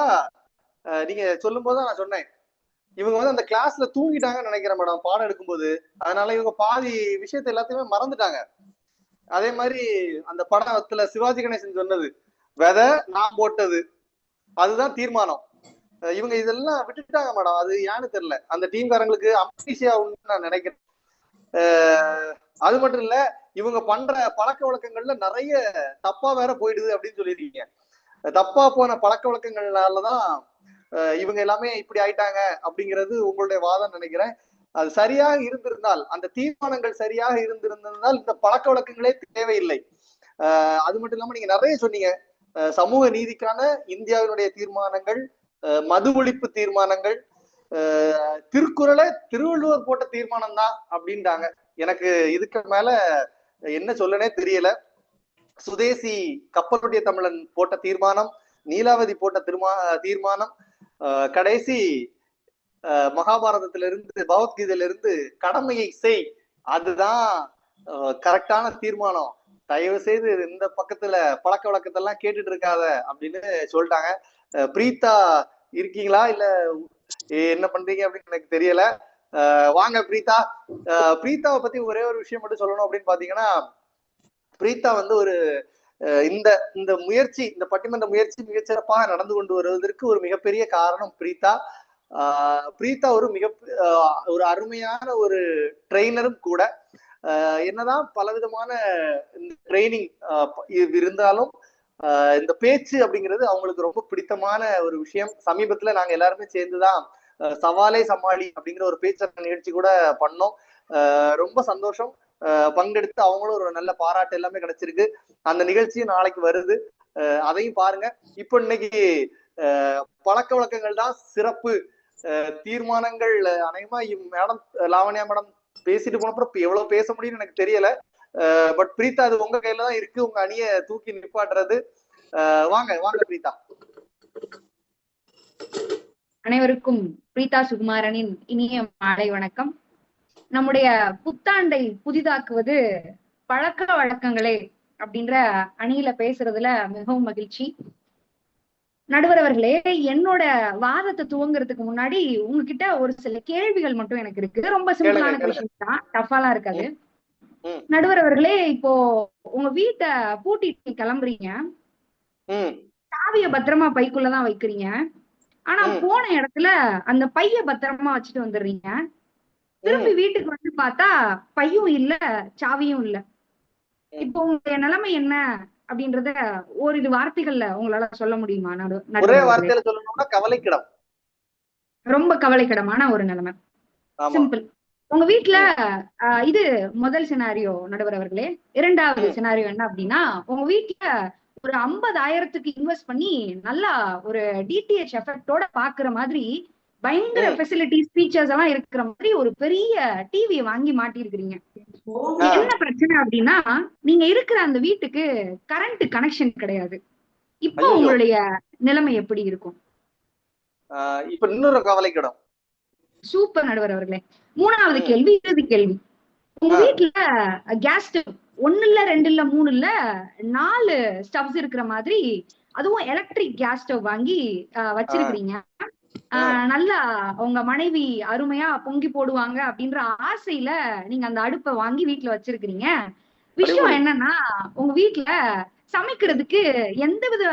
நீங்க சொல்லும் போதுதான் நான் சொன்னேன், இவங்க வந்து அந்த கிளாஸ்ல தூங்கிட்டாங்கன்னு நினைக்கிறேன் மேடம் பாடம் எடுக்கும்போது. அதனால இவங்க பாதி விஷயத்த எல்லாத்தையுமே மறந்துட்டாங்க. அதே மாதிரி அந்த படத்துல சிவாஜி கணேசன் சொன்னது, விதை நான் போட்டது அதுதான் தீர்மானம். இவங்க இதெல்லாம் விட்டுட்டாங்க மேடம். அது ஏன்னு தெரியல, அந்த டீம்காரங்களுக்கு அம்னீசியா உண்டு நான் நினைக்கிறேன். அது மட்டும் இல்ல, இவங்க பண்ற பழக்க வழக்கங்கள்ல நிறைய தப்பா வேற போயிடுது அப்படின்னு சொல்லியிருக்கீங்க. தப்பா போன பழக்க வழக்கங்கள்னாலதான் இவங்க எல்லாமே இப்படி ஆயிட்டாங்க அப்படிங்கிறது உங்களுடைய வாதம் நினைக்கிறேன். அது சரியாக இருந்திருந்தால், அந்த தீர்மானங்கள் சரியாக இருந்திருந்தால் இந்த பழக்க வழக்கங்களே தேவையில்லை. அது மட்டும் இல்லாம நீங்க நிறைய சொன்னீங்க, சமூக நீதிக்கான இந்தியாவினுடைய தீர்மானங்கள், மது ஒழிப்பு தீர்மானங்கள், திருக்குறளை திருவள்ளுவர் போட்ட தீர்மானம் தான் அப்படின்ட்டாங்க. எனக்கு இதுக்கு மேல என்ன சொல்லனே தெரியல. சுதேசி கப்பலுடைய தமிழன் போட்ட தீர்மானம், நீலாவதி போட்ட தீர்மானம், கடைசி மகாபாரதத்திலிருந்து பகவத்கீதையிலிருந்து கடமையை செய், அதுதான் கரெக்டான தீர்மானம். தயவு செய்து இந்த பக்கத்துல பழக்க வழக்கத்தெல்லாம் கேட்டுட்டு இருக்காத அப்படின்னு சொல்லிட்டாங்க. பிரீதா இருக்கீங்களா இல்ல என்ன பண்றீங்க அப்படின்னு எனக்கு தெரியல. வாங்க பிரீதா. பிரீதாவை பத்தி ஒரே ஒரு விஷயம் மட்டும் சொல்லணும் அப்படின்னு பாத்தீங்கன்னா, பிரீதா வந்து ஒரு இந்த இந்த முயற்சி, இந்த பட்டிமன்ற முயற்சி மிகச்சிறப்பாக நடந்து கொண்டு வருவதற்கு ஒரு மிகப்பெரிய காரணம் பிரீதா. பிரீதா ஒரு அருமையான ஒரு ட்ரெயினரும் கூட. என்னதான் பலவிதமான ட்ரைனிங் இருந்தாலும் இந்த பேச்சு அப்படிங்கிறது அவங்களுக்கு ரொம்ப பிடித்தமான ஒரு விஷயம். சமீபத்துல நாங்க எல்லாருமே சேர்ந்துதான் சவாலே சமாளி அப்படிங்கிற ஒரு பேச்சு நிகழ்ச்சி கூட பண்ணோம். ரொம்ப சந்தோஷம். பங்கெடுத்து அவங்களும் ஒரு நல்ல பாராட்டு எல்லாமே கிடைச்சிருக்கு. அந்த நிகழ்ச்சியும் நாளைக்கு வருது, அதையும் பாருங்க. இப்போ இன்னைக்கு பழக்க வழக்கங்கள் தான் சிறப்பு, தீர்மானங்கள் அநேகமா மேடம் லாவண்யா மேடம் பேசிட்டு போனப்பறம் எவ்வளவு பேச முடியும்னு எனக்கு தெரியல. பட் பிரீதா, அது உங்க கையில தான் இருக்கு, உங்க அணியை தூக்கி நிப்பாட்டுறது. வாங்க வாங்க பிரீதா. அனைவருக்கும் பிரீதா சுகுமாரனின் இனிய மாலை வணக்கம். நம்முடைய புத்தாண்டை புதிதாக்குவது பழக்க வழக்கங்களே அப்படின்ற அணியில பேசுறதுல மிகவும் மகிழ்ச்சி. நடுவர் அவர்களே, என்னோட வாதத்தை துவங்குறதுக்கு முன்னாடி உங்ககிட்ட ஒரு சில கேள்விகள் மட்டும் எனக்கு இருக்கு. ரொம்ப சிம்பிளான கொஸ்டின் தான், டஃபாலாம் இருக்காது. நடுவர் அவர்களே, இப்போ உங்க வீட்டை பூட்டிட்டு கிளம்புறீங்க, சாவிய பத்திரமா பைக்குள்ளதான் வைக்கிறீங்க. ஆனா போன இடத்துல அந்த பைய பத்திரமா வச்சுட்டு வந்துடுறீங்க. திரும்பி வீட்டுக்கு வந்து பார்த்தா பையும் இல்ல, சாவியும் இல்ல. இப்போ உங்களுடைய நிலைமை என்ன அப்படின்றத ஓரிரு வார்த்தைகள்ல உங்களால சொல்ல முடியுமா? ஒரே வார்த்தையில சொல்லணும்னா கவலைக்கிடம். ரொம்ப கவலைக்கிடமான ஒரு நிலைமை. சிம்பிள். உங்க வீட்டுல இது முதல் சினாரியோ நடுவர் அவர்களே. இரண்டாவது சினாரியோ என்ன அப்படின்னா, உங்க வீட்டுல ஒரு 50,000க்கு இன்வெஸ்ட் பண்ணி நல்லா ஒரு டிடிஹெச் எஃபெக்டோட பாக்குற மாதிரி பயங்கர ஃபெசிலிட்டிஸ் ஃபீச்சர்ஸ் எல்லாம் இருக்கிற மாதிரி ஒரு பெரிய டிவியை வாங்கி மாட்டி இருக்கிறீங்க. என்ன பிரச்சனை அப்படின்னா, நீங்க இருக்கிற அந்த வீட்டுக்கு கரண்ட் கனெக்ஷன் கிடையாது. இப்போ உங்களுடைய நிலைமை எப்படி இருக்கும்? இப்ப இன்னொரு கவலைக்கிடம். சூப்பர் நடுவர் அவர்களே. மூணாவது கேள்வி, இறுதி கேள்வி. உங்க வீட்டுல கேஸ் ஸ்டவ் 1 இல்ல 2 இல்ல 3 இல்ல 4 ஸ்டவ்ஸ் இருக்கிற மாதிரி, அதுவும் எலக்ட்ரிக் கேஸ் ஸ்டவ் வாங்கி வச்சிருக்கிறீங்க. நல்லா உங்க மனைவி அருமையா பொங்கி போடுவாங்க அப்படின்ற ஆசையில நீங்க அந்த அடுப்பை வாங்கி வீட்டுல வச்சிருக்கிறீங்க. விஷயம் என்னன்னா, உங்க வீட்டுல சமைக்கிறதுக்கு எந்தவித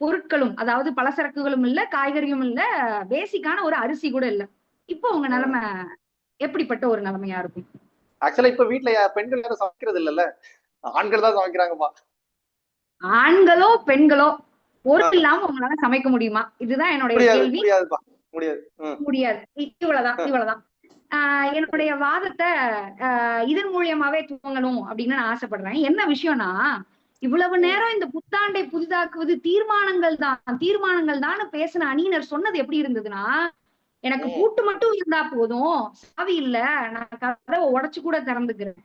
பொருட்களும், அதாவது பலசரக்குகளும் இல்ல, காய்கறியும் இல்ல, பேசிக்கான ஒரு அரிசி கூட இல்ல. இப்போ உங்க நிலைமை எப்படிப்பட்ட ஒரு நிலைமையா இருக்கும்? ஆக்சுவலா இப்ப வீட்டுல பெண்கள் யாரும் சமைக்கிறது இல்லல்ல, ஆண்கள் தான் சமைக்கிறாங்கப்பா. ஆண்களோ பெண்களோ பொருள் இல்லாம உங்களால சமைக்க முடியுமா? இதுதான் என்னுடைய கேள்வி. முடியாது. இவ்வளவுதான். என்னுடைய வாதத்தை இதன் மூலியமாவே துவங்கணும் அப்படின்னு நான் ஆசைப்படுறேன். என்ன விஷயம்னா, இவ்வளவு நேரம் இந்த புத்தாண்டை புதிதாக்குவது தீர்மானங்கள் தான் பேசின அணியினர் சொன்னது எப்படி இருந்ததுன்னா, எனக்கு பூட்டு மட்டும் இருந்தா போதும், சாவி இல்ல, நான் கதவை உடைச்சு கூட திறந்துக்கிறேன்,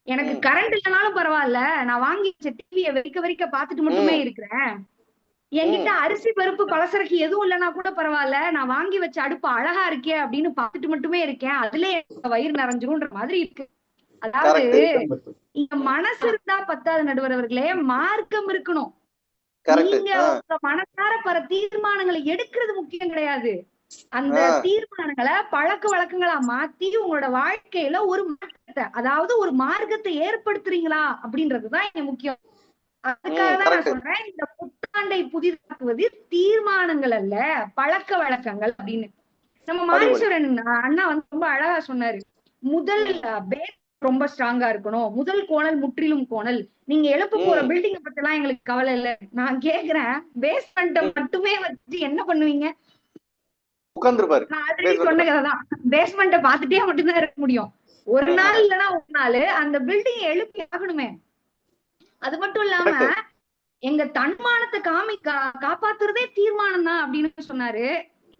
எனக்கு கரண்ட் இல்லைனாலும் பரவாயில்ல, நான் வாங்கி வச்ச டிவியை வெறிக்க பாத்துட்டு மட்டுமே இருக்கிறேன், என்கிட்ட அரிசி பருப்பு பலசரக்கு எதுவும் இல்லைன்னா கூட பரவாயில்ல, நான் வாங்கி வச்ச அடுப்பு அழகா இருக்கே அப்படின்னு பார்த்துட்டு மட்டுமே இருக்கேன், அதுல எனக்கு வயிறு நிறைஞ்சிரும்ன்ற மாதிரி இருக்கு. அதாவது இங்க மனசு இருந்தா பத்தாது நடுவர் அவர்களே, மார்க்கம் இருக்கணும். நீங்க உங்க மனசார பல தீர்மானங்களை எடுக்கிறது முக்கியம் கிடையாது. அந்த தீர்மானங்களை பழக்க வழக்கங்களா மாத்தி உங்களோட வாழ்க்கையில ஒரு மாற்றத்தை, அதாவது ஒரு மார்க்கத்தை ஏற்படுத்துறீங்களா அப்படின்றதுதான் இங்க முக்கியம். அதுக்காக தான் நான் சொல்றேன், இந்த புத்தாண்டை புதிதாக்குவது தீர்மானங்கள் அல்ல, பழக்க வழக்கங்கள் அப்படின்னு. நம்ம மாரீஸ்வரன் அண்ணா வந்து ரொம்ப அழகா சொன்னாரு, முதல் பேஸ் ரொம்ப ஸ்ட்ராங்கா இருக்கணும், முதல் கோணல் முற்றிலும் கோணல். நீங்க எழுப்ப போற பில்டிங்க பத்தி எல்லாம் எங்களுக்கு கவலை இல்ல. நான் கேக்குறேன், பேஸ்மெண்ட்டை மட்டுமே வச்சு என்ன பண்ணுவீங்க? நான் ஆல்ரெடி சொன்ன கதைதான், பேஸ்மெண்ட்டை பார்த்துட்டே மட்டும்தான் இருக்க முடியும். ஒரு நாள் இல்லைன்னா ஒரு நாள் அந்த பில்டிங் எழுப்பி ஆகணுமே. அது மட்டும் இல்லாம எங்க தன்மானத்தை காப்பாத்துறதே தீர்மானம் தான் அப்படின்னு சொன்னாரு.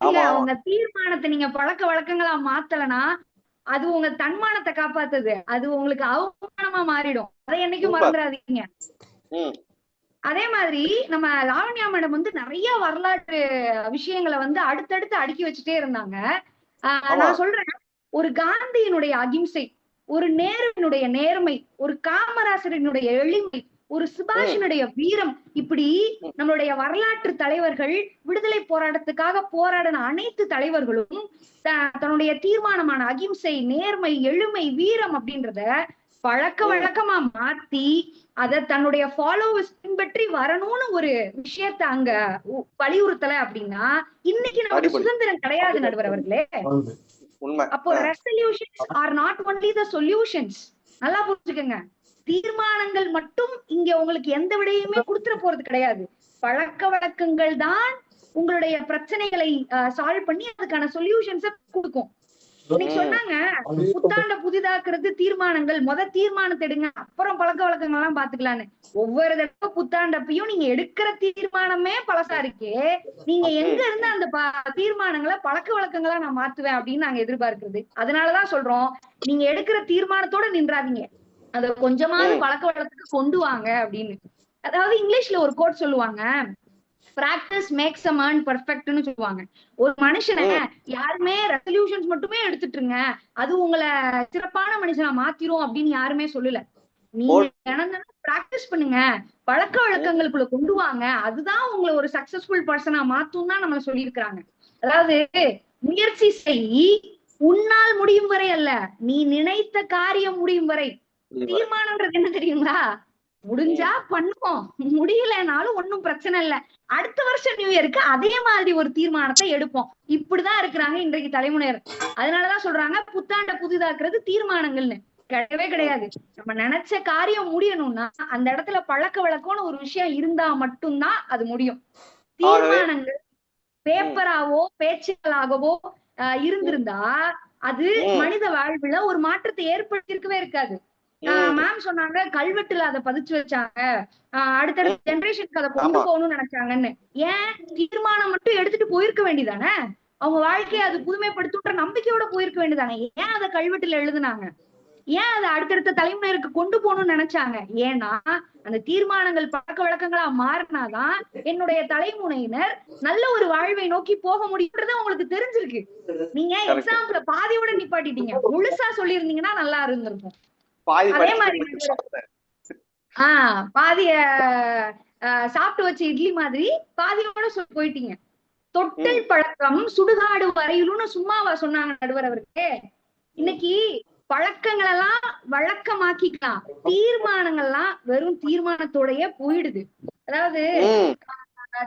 இல்ல, உங்க தீர்மானத்தை நீங்க பழக்க வழக்கங்களா மாத்தலனா அது உங்க தன்மானத்தை காப்பாத்துது, அது உங்களுக்கு அவமானமா மாறிடும். அதை என்னைக்கும் மறந்துடாதீங்க. அதே மாதிரி நம்ம லாவண்யா மேடம் வந்து நிறைய வரலாற்று விஷயங்களை வந்து அடுத்தடுத்து அடுக்கி வச்சுட்டே இருந்தாங்க. நான் சொல்றேன், ஒரு காந்தியினுடைய அகிம்சை, ஒரு நேருவினுடைய நேர்மை, ஒரு காமராசரினுடைய எளிமை, ஒரு சுபாஷினுடைய வீரம், இப்படி நம்மளுடைய வரலாற்று தலைவர்கள், விடுதலை போராட்டத்துக்காக போராடின அனைத்து தலைவர்களும் தன்னுடைய தீர்மானமான அகிம்சை, நேர்மை, எளிமை, வீரம் அப்படின்றத பழக்க வழக்கமா மாத்தி அத தன்னுடைய ஃபாலோவர்ஸ் பின்பற்றி வரணும்னு ஒரு விஷயத்த அங்க வலியுறுத்தல அப்படின்னா இன்னைக்கு நமக்கு சுதந்திரம் கிடையாது நடுவர் அவர்களே. அப்போ resolutions are not only the solutions. நல்லா புரிஞ்சுக்கங்க, தீர்மானங்கள் மட்டும் இங்க உங்களுக்கு எந்த விடையுமே கொடுத்துட போறது கிடையாது. பழக்க வழக்கங்கள் தான் உங்களுடைய பிரச்சனைகளை சால்வ் பண்ணி அதுக்கான சொல்யூஷன்ஸ கொடுக்கும். இன்னைக்கு சொன்னாங்க, புத்தாண்ட புதிதாக்குறது தீர்மானங்கள், தீர்மானத்தை எடுங்க, அப்புறம் பழக்க வழக்கங்கள் எல்லாம் பாத்துக்கலான்னு. ஒவ்வொரு தடவை புத்தாண்டப்பையும் நீங்க எடுக்கிற தீர்மானமே பழசா இருக்கே, நீங்க எங்க இருந்து அந்த தீர்மானங்களை பழக்க வழக்கங்களா நான் மாத்துவேன் அப்படின்னு நாங்க எதிர்பார்க்கிறது. அதனாலதான் சொல்றோம், நீங்க எடுக்கிற தீர்மானத்தோட நின்றாதீங்க, அத கொஞ்சமாவது பழக்க வழக்கத்துக்கு கொண்டு வாங்க அப்படின்னு. அதாவது இங்கிலீஷ்ல ஒரு கோட் சொல்லுவாங்க, பிராக்டிஸ் மேக்ஸ் அ மேன் பெர்ஃபெக்ட்னு சொல்லுவாங்க. ஒரு மனுஷனை யாருமே ரெசல்யூஷன்ஸ் மட்டுமே எடுத்துட்டுருங்க, அது உங்களை சிறப்பான மனுஷனா மாத்திரும் அப்படின்னு யாருமே சொல்லல. நீங்க பிராக்டிஸ் பண்ணுங்க, பழக்க வழக்கங்களுக்குள்ள கொண்டு வாங்க, அதுதான் உங்களை ஒரு சக்சஸ்ஃபுல் பர்சனா மாத்தும் தான் நம்மள சொல்லியிருக்கிறாங்க. அதாவது முயற்சி செய், உன்னால் முடியும் வரை அல்ல, நீ நினைத்த காரியம் முடியும் வரை. தீர்மானம்ன்றது என்ன தெரியுங்களா? முடிஞ்சா பண்ணுவோம், முடியலனாலும் ஒன்னும் பிரச்சனை இல்ல, அடுத்த வருஷம் நியூ இயருக்கு அதே மாதிரி ஒரு தீர்மானத்தை எடுப்போம். இப்படிதான் இருக்கிறாங்க இன்றைக்கு தலைமுறையர். அதனாலதான் சொல்றாங்க புத்தாண்ட புதிதாக்குறது தீர்மானங்கள்னு. கிடையவே கிடையாது. நம்ம நினைச்ச காரியம் முடியணும்னா அந்த இடத்துல பழக்க வழக்கம்னு ஒரு விஷயம் இருந்தா மட்டும்தான் அது முடியும். தீர்மானங்கள் பேப்பராவோ பேச்சுக்களாகவோ இருந்திருந்தா அது மனித வாழ்வுல ஒரு மாற்றத்தை ஏற்படுத்தியிருக்கவே இருக்காது. மேம் சொன்னாங்க, கல்வெட்டுல அதை பதிச்சு வச்சாங்க, அடுத்தடுத்த ஜெனரேஷனுக்கு அதை கொண்டு போகணும்னு நினைச்சாங்கன்னு. ஏன் தீர்மானம் மட்டும் எடுத்துட்டு போயிருக்க வேண்டியதானே? அவங்க வாழ்க்கையை அது புதுமைப்படுத்துன்ற நம்பிக்கையோட போயிருக்க வேண்டியதானே? ஏன் அதை கல்வெட்டுல எழுதுனாங்க? ஏன் அதை அடுத்தடுத்த தலைமுறைக்கு கொண்டு போகணும்னு நினைச்சாங்க? ஏன்னா அந்த தீர்மானங்கள் பழக்க வழக்கங்களா மாறினாதான் என்னுடைய தலைமுறையினர் நல்ல ஒரு வாழ்வை நோக்கி போக முடியும்ன்றது உங்களுக்கு தெரிஞ்சிருக்கு. நீங்க எக்ஸாம்பிள பாதியோட நிப்பாட்டிட்டீங்க, முழுசா சொல்லியிருந்தீங்கன்னா நல்லா இருந்திருக்கும். அதே மாதிரி பாதிய சாப்பிட்டு வச்ச இட்லி மாதிரி பாதியோட போயிட்டீங்க. தொட்டில் பழக்கம் சுடுகாடு வரையிலும்னு சும்மாவா சொன்னாங்க நடுவர் அவருக்கு? இன்னைக்கு பழக்கங்கள் எல்லாம் வழக்கமாக்கிக்கலாம், தீர்மானங்கள்லாம் வெறும் தீர்மானத்தோடயே போயிடுது. அதாவது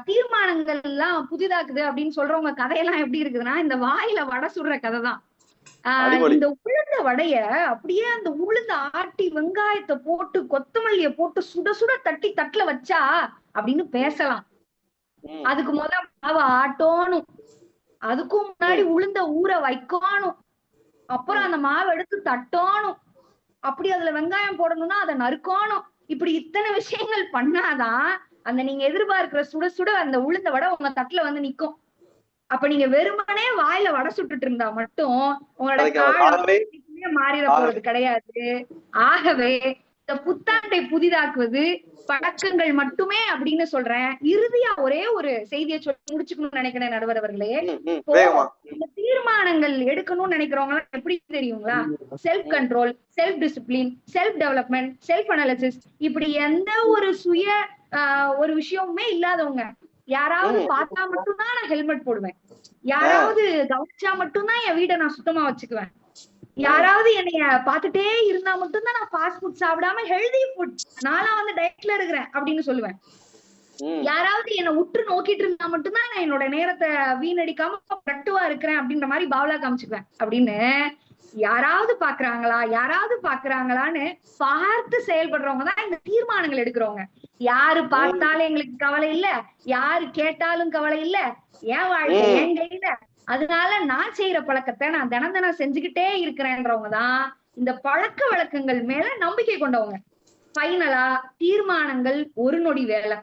தீர்மானங்கள் எல்லாம் புதிதாக்குது அப்படின்னு சொல்றவங்க கதையெல்லாம் எப்படி இருக்குதுன்னா, இந்த வாயில வடை சுடுற கதைதான். இந்த உளுந்த வடைய அப்படியே அந்த உளுந்த ஆட்டி வெங்காயத்தை போட்டு கொத்தமல்லிய போட்டு சுட சுட தட்டி தட்டுல வச்சா அப்படின்னு பேசலாம். அதுக்கு மாவை ஆட்டணும், அதுக்கும் முன்னாடி உளுந்த ஊற வைக்கணும், அப்புறம் அந்த மாவை எடுத்து தட்டணும், அப்படி அதுல வெங்காயம் போடணும்னா அதை நறுக்கணும். இப்படி இத்தனை விஷயங்கள் பண்ணாதான் அந்த நீங்க எதிர்பார்க்கிற சுட சுட அந்த உளுந்த வடை உங்க தட்டுல வந்து நிக்கும். அப்ப நீங்க வெறுமனே வாயில வடை சுட்டுட்டு இருந்தா மட்டும் உங்களோட காலமே மாறிட போறது கிடையாது. ஆகவே இந்த புத்தாண்டை புதிதாக்குவது பழக்கங்கள் மட்டுமே அப்படின்னு சொல்றேன். இறுதியா ஒரே ஒரு செய்தியை சொல்லி முடிச்சுக்கணும்னு நினைக்கிறேன் நடுவர் அவர்களே. இப்போ இந்த தீர்மானங்கள் எடுக்கணும்னு நினைக்கிறவங்க எப்படி தெரியுங்களா? Self control, self discipline, self development, self analysis, இப்படி எந்த ஒரு சுய ஒரு விஷயமுமே இல்லாதவங்க. யாராவது பார்த்தா மட்டும்தான் நான் ஹெல்மெட் போடுவேன், யாராவது கவனிச்சா மட்டும்தான் என் வீட்டை நான் சுத்தமா வச்சுக்குவேன், யாராவது என்னைய பாத்துட்டே இருந்தா மட்டும்தான் நான் ஃபாஸ்ட் ஃபுட் சாப்பிடாம ஹெல்தி ஃபுட் நான்லாம் வந்து டயட்ல இருக்கிறேன் அப்படின்னு சொல்லுவேன். யாராவது என்னை உற்று நோக்கிட்டு இருந்தா மட்டும்தான் நான் என்னோட நேரத்தை வீணடிக்காம ப்ரொடக்டிவா இருக்கிறேன் அப்படின்ற மாதிரி பாவலா காமிச்சுக்குவேன் அப்படின்னு யாராவது பாக்குறாங்களான்னு பார்த்து செயல்படுறவங்க தான் இந்த தீர்மானங்கள் எடுக்கிறவங்க. யாரு பார்த்தாலும் எங்களுக்கு கவலை இல்ல, யாரு கேட்டாலும் கவலை இல்ல, என் வாழ்க்கை என் கையில, அதனால நான் செய்யற பழக்கத்தை நான் தினம் செஞ்சுக்கிட்டே இருக்கிறேன்றவங்க தான் இந்த பழக்க வழக்கங்கள் மேல நம்பிக்கை கொண்டவங்க. ஃபைனலா தீர்மானங்கள் ஒரு நொடி வேலை,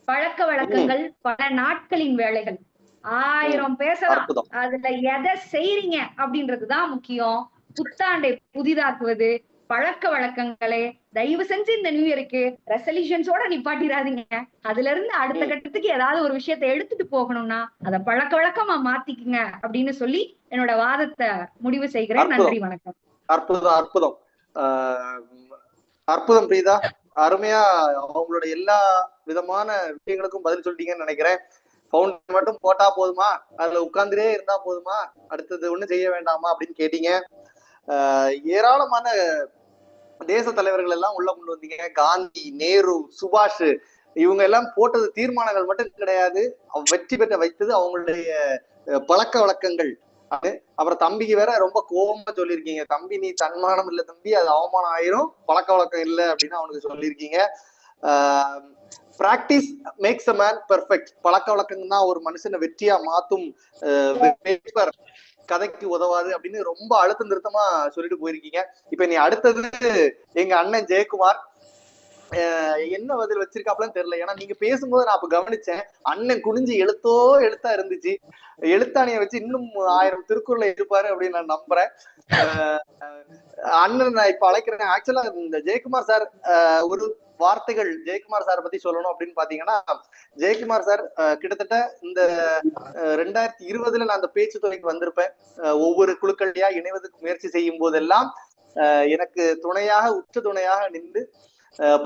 பழக்க வழக்கங்கள் பல நாட்களின் வேலைகள். 1000 பேசலாம், அதுல எதை செய்றீங்க அப்படின்றதுதான் முக்கியம். புத்தாண்டை புதிதாக்குவது பழக்க வழக்கங்களே. தயவு செஞ்சு இந்த நியூ இயருக்கு ரெசல்யூஷன்ஸோட நிப்பாட்டிடாதீங்க. அதுல இருந்து அடுத்த கட்டத்துக்கு ஏதாவது ஒரு விஷயத்த எடுத்துட்டு போகணும்னா அதை பழக்க வழக்கமா மாத்திக்குங்க அப்படின்னு சொல்லி என்னோட வாதத்தை முடிவு செய்கிறேன். நன்றி, வணக்கம். அற்புதம், அற்புதம், அற்புதம் பிரீதா. அருமையா அவங்களோட எல்லா விதமான விஷயங்களுக்கும் பதில் சொல்லிட்டீங்கன்னு நினைக்கிறேன். பவுண்டர் மட்டும் போட்டா போதுமா, அதுல உட்கார்ந்துட்டே இருந்தா போதுமா, அடுத்தது ஒண்ணு செய்ய வேண்டாமா அப்படின்னு கேட்டீங்க. ஏராளமான தேச தலைவர்கள் எல்லாம் உள்ள கொண்டு வந்தீங்க. காந்தி, நேரு, சுபாஷ், இவங்க எல்லாம் போட்டது தீர்மானங்கள் மட்டும் கிடையாது, வெற்றி பெற்ற வைத்தது அவங்களுடைய பழக்க வழக்கங்கள். அப்புறம் தம்பிக்கு வேற ரொம்ப கோபமா சொல்லியிருக்கீங்க, தம்பி நீ தன்மானம் இல்ல தம்பி, அது அவமானம் ஆயிரும், பழக்க வழக்கம் இல்லை அப்படின்னு அவனுக்கு சொல்லியிருக்கீங்க. Practice makes a man perfect. பழக்க வழக்கம் தான் ஒரு மனுஷனை வெற்றியா மாத்தும், கதைக்கு உதவாது அப்படின்னு ரொம்ப அழுத்தம் திருத்தமா சொல்லிட்டு போயிருக்கீங்க. இப்ப நீ அடுத்தது எங்க அண்ணன் ஜெயக்குமார் என்ன பதில் வச்சிருக்காப்லன்னு தெரியல. ஏன்னா நீங்க பேசும்போது நான் அப்ப கவனிச்சேன், அண்ணன் குனிஞ்சு எழுத்தா இருந்துச்சு. எழுத்தாணியை வச்சு இன்னும் 1000 திருக்குறளை இருப்பாரு அப்படின்னு நான் நம்புறேன். அண்ணன் நான் இப்ப அழைக்கிறேன். ஆக்சுவலா இந்த ஜெயக்குமார் சார் ஒரு வார்த்தைகள் ஜெயக்குமார் சார் பத்தி சொல்லணும் அப்படின்னு பாத்தீங்கன்னா, ஜெயக்குமார் சார் கிட்டத்தட்ட இந்த 2020 நான் அந்த பேச்சு துறைக்கு வந்திருப்பேன். ஒவ்வொரு குழுக்கள்லையா இணைவதற்கு முயற்சி செய்யும் போதெல்லாம் எனக்கு துணையாக, உச்ச துணையாக நின்று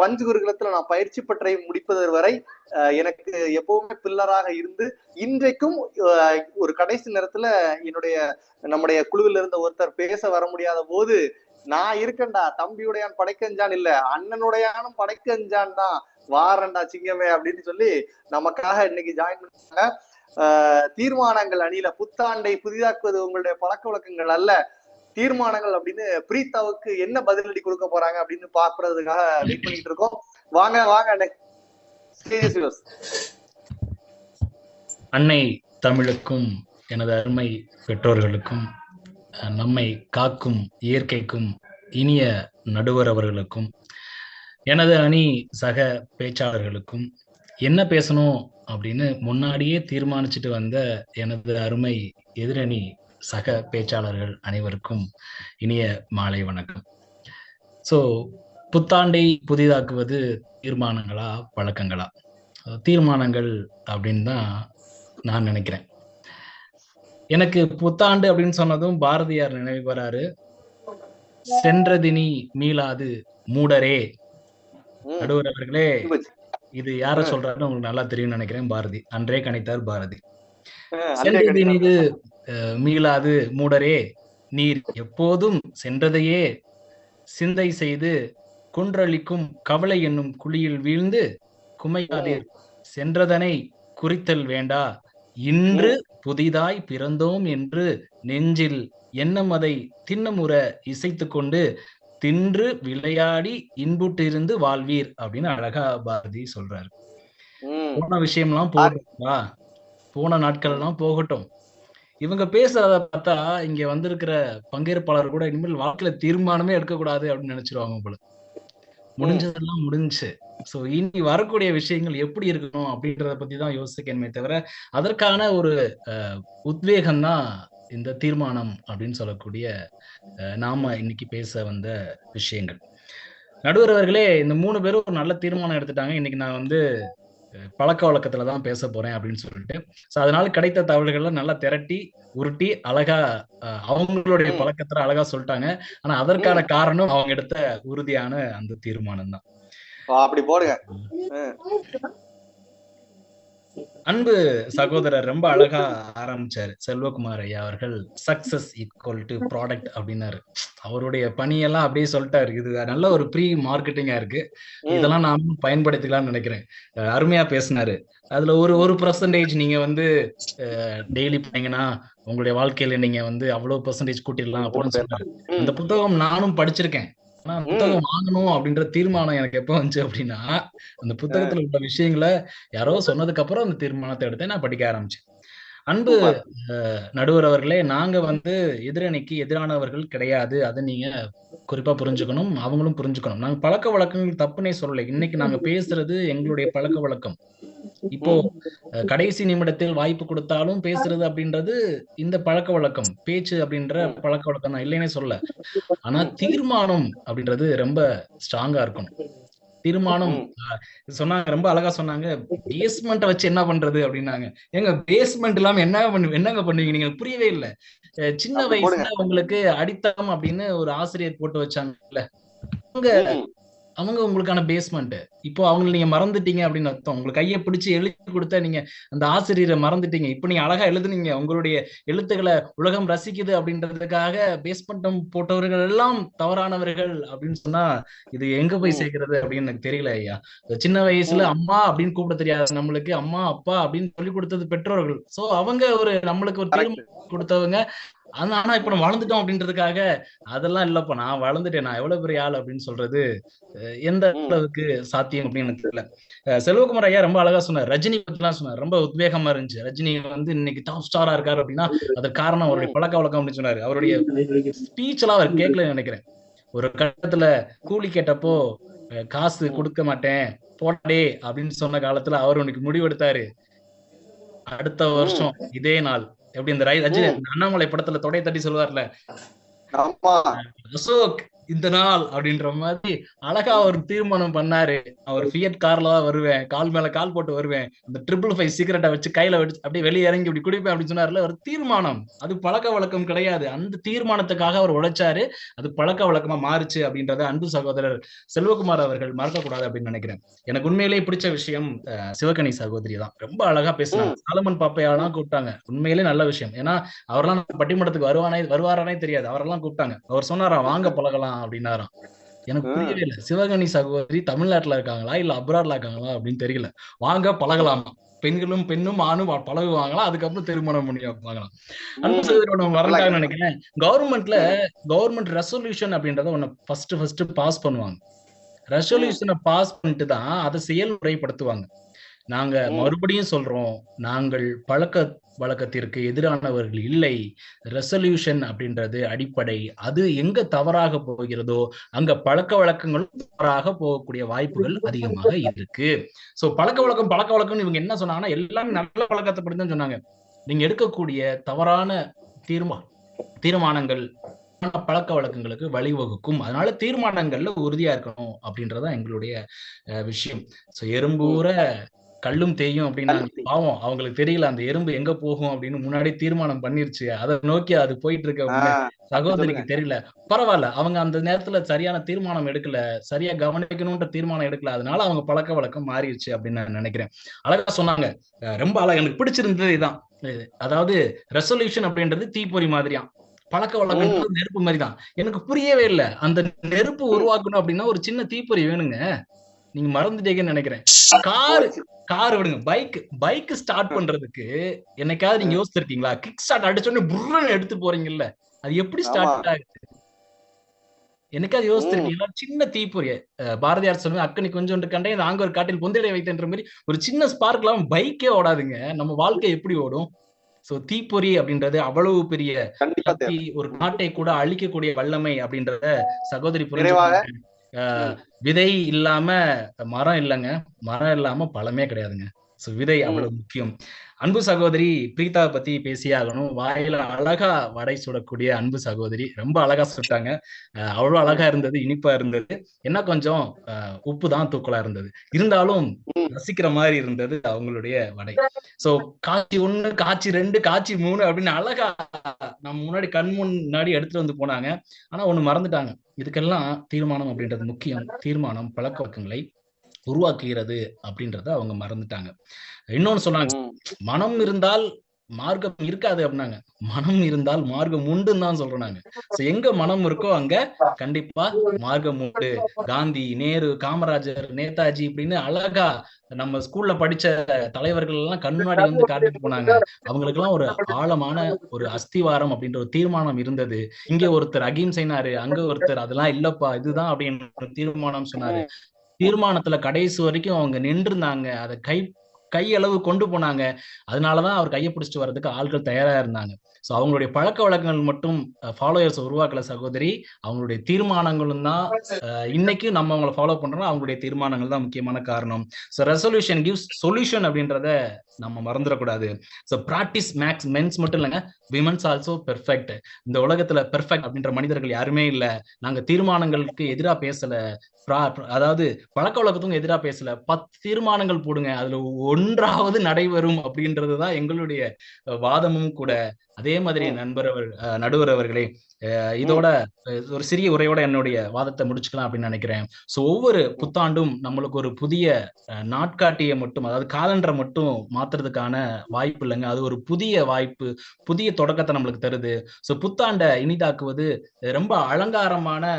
பஞ்சு குருகுலத்துல நான் பயிற்சி பற்றை முடிப்பது வரை எனக்கு எப்பவுமே பில்லராக இருந்து, இன்றைக்கும் ஒரு கடைசி நேரத்துல நம்முடைய குழுவில் இருந்த ஒருத்தர் பேச வர முடியாத போது, நான் இருக்கேன்டா, தம்பியுடையான் படைக்கஞ்சான் இல்ல, அண்ணனுடையானும் படைக்கஞ்சான் தான், வாரண்டா சிங்கமே அப்படின்னு சொல்லி நமக்காக இன்னைக்கு ஜாயின் பண்ணாங்க. தீர்மானங்கள் அணியில புத்தாண்டை புதிதாக்குவது உங்களுடைய பழக்க வழக்கங்கள் அல்ல, தீர்மானங்கள் அப்படின்னு பிரீதாவுக்கு என்ன பதிலடி கொடுக்க போறாங்க அப்படின்னு பாக்குறதுக்காக வெயிட் பண்ணிட்டு இருக்கோம். வாங்க வாங்க. அன்னை தமிழுக்கும் எனது அருமை பெற்றோர்களுக்கும் நம்மை காக்கும் இயற்கைக்கும் இனிய நடுவர் அவர்களுக்கும் எனது அணி சக பேச்சாளர்களுக்கும் என்ன பேசணும் அப்படின்னு முன்னாடியே தீர்மானிச்சுட்டு வந்த எனது அருமை எதிரணி சக பேச்சாளர்கள் அனைவருக்கும் இனிய மாலை வணக்கம். ஸோ புத்தாண்டை புதிதாக்குவது தீர்மானங்களா பழக்கங்களா? தீர்மானங்கள் அப்படின்னு தான் நான் நினைக்கிறேன். எனக்கு புத்தாண்டு அப்படின்னு சொன்னதும் பாரதியார் நினைவு வராரு. சென்றதினி மீளாது மூடரே. நடுவர் அவர்களே, இது யார சொல்றாருன்னு உங்களுக்கு நல்லா தெரியும்னு நினைக்கிறேன். பாரதி அன்றே கணித்தார் பாரதி. சென்றதினிது மீளாது மூடரே, நீர் எப்போதும் சென்றதையே சிந்தை செய்து குன்றளிக்கும் கவலை என்னும் குழியில் வீழ்ந்து குமையாதீர், சென்றதனை குறித்தல் வேண்டா, இன்று புதிதாய் பிறந்தோம் என்று நெஞ்சில் எண்ணம் அதை திண்ணமுற இசைத்து கொண்டு தின்று விளையாடி இன்புட்டிருந்து வாழ்வீர் அப்படின்னு அழகா பாரதி சொல்றாரு. போன விஷயம்லாம் போகட்டும்ப்பா, போன நாட்கள் எல்லாம் போகட்டும். இவங்க பேசுறத பார்த்தா இங்க வந்திருக்கிற பங்கேற்பாளர் கூட இனிமேல் வாழ்க்கையில தீர்மானமே எடுக்கக்கூடாது அப்படின்னு நினைச்சிருவாங்க போல. முடிஞ்சதெல்லாம் முடிஞ்சு. சோ இனி வரக்கூடிய விஷயங்கள் எப்படி இருக்கணும் அப்படின்றத பத்தி தான் யோசிக்கணுமே தவிர அதற்கான ஒரு உத்வேகம் தான் இந்த தீர்மானம் அப்படின்னு சொல்லக்கூடிய நாம இன்னைக்கு பேச வந்த விஷயங்கள். நடுவர் அவர்களே, இந்த 3 பேரும் ஒரு நல்ல தீர்மானம் எடுத்துட்டாங்க. இன்னைக்கு நான் வந்து பழக்க வழக்கத்துல தான் பேச போறேன் அப்படின்னு சொல்லிட்டு, சோ அதனால கிடைத்த தகவல்களை நல்லா திரட்டி உருட்டி அழகா அவங்களுடைய பழக்கத்துல அழகா சொல்லிட்டாங்க. ஆனா அதற்கான காரணம் அவங்க எடுத்த உறுதியான அந்த தீர்மானம் தான். அப்படி போடுங்க. அன்பு சகோதரர் ரொம்ப அழகா ஆரம்பிச்சாரு செல்வகுமார் ஐயா அவர்கள். சக்சஸ் ஈக்குவல் டு ப்ராடக்ட் அப்படின்னாரு. அவருடைய பணியெல்லாம் அப்படியே சொல்லிட்டாரு. இது நல்ல ஒரு ப்ரீ மார்க்கெட்டிங்கா இருக்கு, இதெல்லாம் நாம பயன்படுத்திக்கலாம்னு நினைக்கிறேன். அருமையா பேசினாரு. அதுல ஒரு பெர்சன்டேஜ் நீங்க வந்து டெய்லி பண்ணீங்கன்னா உங்களுடைய வாழ்க்கையில நீங்க வந்து அவ்வளவு பெர்சன்டேஜ் கூட்டிடலாம் அப்படின்னு சொன்னாரு. அந்த புத்தகம் நானும் படிச்சிருக்கேன். ஆனா புத்தகம் வாங்கணும் அப்படின்ற தீர்மானம் எனக்கு எப்ப வந்துச்சு அப்படின்னா, அந்த புத்தகத்துல உள்ள விஷயங்களை யாரோ சொன்னதுக்கு அப்புறம் அந்த தீர்மானத்தை எடுத்து நான் படிக்க ஆரம்பிச்சேன். அன்பு நடுவர் அவர்களே, நாங்க வந்து எதிரணிக்கு எதிரானவர்கள் கிடையாது. அதை நீங்க குறிப்பா புரிஞ்சுக்கணும், அவங்களும் புரிஞ்சுக்கணும். நாங்க பழக்க வழக்கங்கள் தப்புனே சொல்லலை. இன்னைக்கு நாங்க பேசுறது எங்களுடைய பழக்க வழக்கம். இப்போ கடைசி நிமிடத்தில் வாய்ப்பு கொடுத்தாலும் பேசுறது அப்படின்றது இந்த பழக்க வழக்கம், பேச்சு அப்படின்ற பழக்க வழக்கம் தான், இல்லைன்னே சொல்ல. ஆனா தீர்மானம் அப்படின்றது ரொம்ப ஸ்ட்ராங்கா இருக்கணும். தீர்மானம் சொன்னாங்க, ரொம்ப அழகா சொன்னாங்க. பேஸ்மெண்ட்டை வச்சு என்ன பண்றது அப்படின்னாங்க. ஏங்க பேஸ்மெண்ட் இல்லாம என்னங்க பண்ணுவீங்க நீங்க? புரியவே இல்லை. சின்ன வயசுல உங்களுக்கு அடித்தளம் அப்படின்னு ஒரு ஆசிரியர் போட்டு வச்சாங்கல்ல, அவங்க உங்களுக்கான பேஸ்மெண்ட். இப்போ அவங்க நீங்க மறந்துட்டீங்க அப்படின்னு அர்த்தம். உங்களுக்கு கையை பிடிச்சு எழுதி கொடுத்தா நீங்க அந்த ஆசிரியரை மறந்துட்டீங்க. இப்ப நீங்க அழகா எழுதுனீங்க, உங்களுடைய எழுத்துக்களை உலகம் ரசிக்குது அப்படின்றதுக்காக பேஸ்மெண்டம் போட்டவர்கள் எல்லாம் தவறானவர்கள் அப்படின்னு சொன்னா இது எங்க போய் சேர்க்கிறது அப்படின்னு எனக்கு தெரியல ஐயா. சின்ன வயசுல அம்மா அப்படின்னு கூப்பிட தெரியாது நம்மளுக்கு, அம்மா அப்பா அப்படின்னு சொல்லி கொடுத்தது பெற்றோர்கள். சோ அவங்க ஒரு நம்மளுக்கு ஒரு தீர்மானம் கொடுத்தவங்க. ஆனா இப்ப நம்ம வளர்ந்துட்டோம் அப்படின்றதுக்காக அதெல்லாம் இல்லப்பா நான் வளர்ந்துட்டேன், நான் எவ்வளவு பெரிய ஆள் அப்படின்னு சொல்றது எந்த அளவுக்கு சாத்தியம் அப்படின்னு எனக்கு தெரியல. செல்வகுமார் ஐயா ரொம்ப அழகா சொன்னார். ரஜினி பத்தி எல்லாம் சொன்னார், ரொம்ப உத்வேகமா இருந்துச்சு. ரஜினி வந்து இன்னைக்கு டாப் ஸ்டாரா இருக்காரு அப்படின்னா அதற்கு காரணம் அவருடைய பழக்க வழக்கம் அப்படின்னு சொன்னாரு. அவருடைய ஸ்பீச் எல்லாம் அவர் கேட்கல நினைக்கிறேன். ஒரு கட்டத்துல கூலி கேட்டப்போ காசு கொடுக்க மாட்டேன் போட்டே அப்படின்னு சொன்ன காலத்துல அவர் உனக்கு முடிவெடுத்தாரு. அடுத்த வருஷம் இதே நாள் எப்படி இந்த ரஜினி அண்ணாமலை படத்துல தொடைய தட்டி சொல்லுவார்ல, அசோக் இந்த நாள் அப்படின்ற மாதிரி அழகா ஒரு தீர்மானம் பண்ணாரு. அவர் ஃபியட் கார்ல தான் வருவேன், கால் மேல கால் போட்டு வருவேன், அந்த 555 சிகரெட்டை வச்சு கையில வச்சு அப்படியே வெளியே இறங்கி இப்படி குடிப்பேன் அப்படின்னு சொன்னார்ல. ஒரு தீர்மானம், அது பழக்க வழக்கம் கிடையாது. அந்த தீர்மானத்துக்காக அவர் உழைச்சாரு, அது பழக்க வழக்கமா மாறுச்சு அப்படின்றத அன்பு சகோதரர் செல்வகுமார் அவர்கள் மறக்கக்கூடாது அப்படின்னு நினைக்கிறேன். எனக்கு உண்மையிலேயே பிடிச்ச விஷயம் சிவகணி சகோதரி தான். ரொம்ப அழகா பேசினாங்க. சாலமன் பாப்பையாலாம் கூப்பிட்டாங்க, உண்மையிலே நல்ல விஷயம். ஏன்னா அவரெல்லாம் பட்டிமன்றத்துக்கு வருவாரானே தெரியாது, அவரெல்லாம் கூப்பிட்டாங்க. அவர் சொன்னாராம் வாங்க பழகலாம் அப்படின்னாராம். எனக்கு புரியவே இல்லை. சிவகணி சகோதரி தமிழ்நாட்டுல இருக்காங்களா இல்ல அப்ராட்ல இருக்காங்களா அப்படின்னு தெரியல. வாங்க பழகலாமா, பெண்களும் பெண்ணும் ஆணும் பழகுவாங்களா, அதுக்கப்புறம் திருமணம் பண்ணி வைப்பாங்களாம். அன்பு சகோதரோட வரலாறு நினைக்கிறேன். கவர்மெண்ட் ரெசல்யூஷன் அப்படின்றத ஒண்ணு ஃபர்ஸ்ட் பாஸ் பண்ணுவாங்க. ரெசல்யூஷனை பாஸ் பண்ணிட்டு தான் அதை செயல்முறைப்படுத்துவாங்க. நாங்க மறுபடியும் சொல்றோம், நாங்கள் பழக்க வழக்கத்திற்கு எதிரானவர்கள் இல்லை. ரெசல்யூஷன் அப்படின்றது அடிப்படை. அது எங்க தவறாக போகிறதோ அங்க பழக்க வழக்கங்களும் தவறாக போகக்கூடிய வாய்ப்புகள் அதிகமாக இருக்கு. சோ பழக்க வழக்கம் இவங்க என்ன சொன்னாங்கன்னா எல்லாமே நல்ல பழக்கத்தை பற்றி தான் சொன்னாங்க. நீங்க எடுக்கக்கூடிய தவறான தீர்மானங்கள் பழக்க வழக்கங்களுக்கு வழிவகுக்கும். அதனால தீர்மானங்கள்ல உறுதியா இருக்கணும் அப்படின்றதான் எங்களுடைய விஷயம். சோ எறும்பூர கல்லும் தேயும் அப்படின்னா பாவம் அவங்களுக்கு தெரியல அந்த எறும்பு எங்க போகும் அப்படின்னு முன்னாடி தீர்மானம் பண்ணிருச்சு, அதை நோக்கி அது போயிட்டு இருக்கு அப்படின்னு சகோதரிக்கு தெரியல. பரவாயில்ல, அவங்க அந்த நேரத்துல சரியான தீர்மானம் எடுக்கல, சரியா கவனிக்கணும்ன்ற தீர்மானம் எடுக்கல, அதனால அவங்க பழக்க வழக்கம் மாறிடுச்சு அப்படின்னு நான் நினைக்கிறேன். அழகா சொன்னாங்க, ரொம்ப அழகா எனக்கு பிடிச்சிருந்தது இதான். அதாவது ரெசல்யூஷன் அப்படின்றது தீப்பொறி மாதிரியா, பழக்க வழக்கம் நெருப்பு மாதிரிதான். எனக்கு புரியவே இல்லை. அந்த நெருப்பு உருவாக்கணும் அப்படின்னா ஒரு சின்ன தீப்பொறி வேணுங்க. நீங்க மறந்துட்டீங்கன்னு நினைக்கிறேன். கார் விடுங்க, பைக் ஸ்டார்ட் பண்றதுக்கு என்னைக்காவது நீங்க யோசிச்சிருக்கீங்களா? கிக் ஸ்டார்ட் அடிச்சோடனே புர்ரன்னு எடுத்து போறீங்கல்ல, அது எப்படி ஸ்டார்ட் ஆகுது? என்னைக்காவது யோசிச்சிருக்கீங்களா? சின்ன தீப்பொறி, பாரதியார் சொல்லுங்க, அக்கனி கொஞ்சோண்டு கண்டே நாங்க ஒரு காட்டில் பொந்திடை வைத்தன்ற மாதிரி ஒரு சின்ன ஸ்பார்க் எல்லாம் பைக்கே ஓடாதுங்க. நம்ம வாழ்க்கை எப்படி ஓடும்? சோ தீப்பொறி அப்படின்றது அவ்வளவு பெரிய சக்தி, ஒரு நாட்டை கூட அழிக்கக்கூடிய வல்லமை அப்படின்றத சகோதரி விதை இல்லாம மரம் இல்லைங்க, மரம் இல்லாம பழமே கிடையாதுங்க. சோ விதை அவ்வளவு முக்கியம். அன்பு சகோதரி பிரீதா பத்தி பேசியே ஆகணும். வாயில அழகா வடை சுடக்கூடிய அன்பு சகோதரி ரொம்ப அழகா சுட்டாங்க. அவ்வளவு அழகா இருந்தது, இனிப்பா இருந்தது. என்ன கொஞ்சம் உப்பு தான் தூக்கலா இருந்தது, இருந்தாலும் ரசிக்கிற மாதிரி இருந்தது அவங்களுடைய வடை. சோ காட்சி 1, காட்சி 2, காட்சி 3 அப்படின்னு அழகா நம்ம முன்னாடி கண் முன்னாடி எடுத்துட்டு வந்து போனாங்க. ஆனா ஒண்ணு மறந்துட்டாங்க. இதுக்கெல்லாம் தீர்மானம் அப்படின்றது முக்கியம். தீர்மானம் பழக்க வழக்கங்களை உருவாக்குகிறது அப்படின்றத அவங்க மறந்துட்டாங்க. இன்னொன்னு சொன்னாங்க, மனம் இருந்தால் மார்க்கம் இருக்காது அப்படின்னாங்க. மனம் இருந்தால் மார்க்கம் உண்டுன்னு தான் சொல்றோம் நாங்க. எங்க மனம் இருக்கோ அங்க கண்டிப்பா மார்க்கம் உண்டு. காந்தி, நேரு, காமராஜர், நேதாஜி இப்படின்னு அழகா நம்ம ஸ்கூல்ல படிச்ச தலைவர்கள் எல்லாம் கண்முன்னாடி வந்து காட்டிட்டு போனாங்க. அவங்களுக்கு எல்லாம் ஒரு ஆழமான ஒரு அஸ்திவாரம் அப்படின்ற ஒரு தீர்மானம் இருந்தது. இங்க ஒருத்தர் அகிம்சைனாரு, அங்க ஒருத்தர் அதெல்லாம் இல்லப்பா இதுதான் அப்படின்னு தீர்மானம் சொன்னாரு. தீர்மானத்துல கடைசி வரைக்கும் அவங்க நின்று இருந்தாங்க. அதை கையளவு கொண்டு போனாங்க. அதனாலதான் அவர் கையை பிடிச்சிட்டு வர்றதுக்கு ஆட்கள் தயாரா இருந்தாங்க. சோ அவங்களுடைய பழக்க வழக்கங்கள் மட்டும் ஃபாலோயர்ஸ் உருவாக்கல சகோதரி, அவங்களுடைய தீர்மானங்களும் தான் இன்னைக்கு நம்ம அவங்களை ஃபாலோ பண்றோம். அவங்களுடைய தீர்மானங்கள் தான் முக்கியமான காரணம். சோ ரெசல்யூஷன் கிவ்ஸ் சொல்யூஷன் அப்படின்றத நம்ம மறந்துடக்கூடாது. சோ பிராக்டிஸ் மேக்ஸ் மென்ஸ் மட்டும் இல்லைங்க, விமன்ஸ் ஆல்சோ பெர்ஃபெக்ட். இந்த உலகத்துல பெர்ஃபெக்ட் அப்படின்ற மனிதர்கள் யாருமே இல்ல. நாங்க தீர்மானங்களுக்கு எதிராக பேசல, அதாவது பழக்க வழக்கத்துக்கும் எதிராக பேசல. 10 தீர்மானங்கள் போடுங்க, அதுல 1ஆவது நடைபெறும் அப்படின்றதுதான் எங்களுடைய வாதமும் கூட. அதே மாதிரி நடுவர் அவர்களே, இதோட ஒரு சிறிய உரையோட என்னுடைய வாதத்தை முடிச்சுக்கலாம் அப்படின்னு நினைக்கிறேன். சோ ஒவ்வொரு புத்தாண்டும் நம்மளுக்கு ஒரு புதிய நாட்காட்டியை மட்டும், அதாவது காலண்டரை மட்டும் மாத்துறதுக்கான வாய்ப்பு இல்லைங்க. அது ஒரு புதிய வாய்ப்பு, புதிய தொடக்கத்தை நம்மளுக்கு தருது. சோ புத்தாண்டை இனிதாக்குவது ரொம்ப அலங்காரமான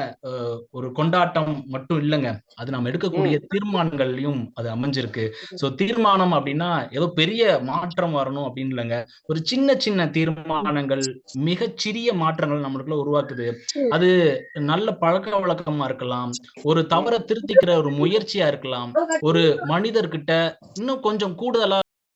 ஒரு கொண்டாட்டம் மட்டும் இல்லைங்க, அது நம்ம எடுக்கக்கூடிய தீர்மானங்கள்லயும் அது அமைஞ்சிருக்கு. சோ தீர்மானம் அப்படின்னா ஏதோ பெரிய மாற்றம் வரணும் அப்படின்னு இல்லைங்க, ஒரு சின்ன சின்ன தீர்மானங்கள் மிகச்சிறிய மாற்றங்கள் நம்மளுக்குள்ள உருவாக்குது. அது நல்ல பழக்க வழக்கமா இருக்கலாம், ஒரு தவறை திருத்திக்கிற ஒரு முயற்சியா இருக்கலாம், ஒரு மனிதர்கிட்ட இன்னும் கொஞ்சம் கூடுதலா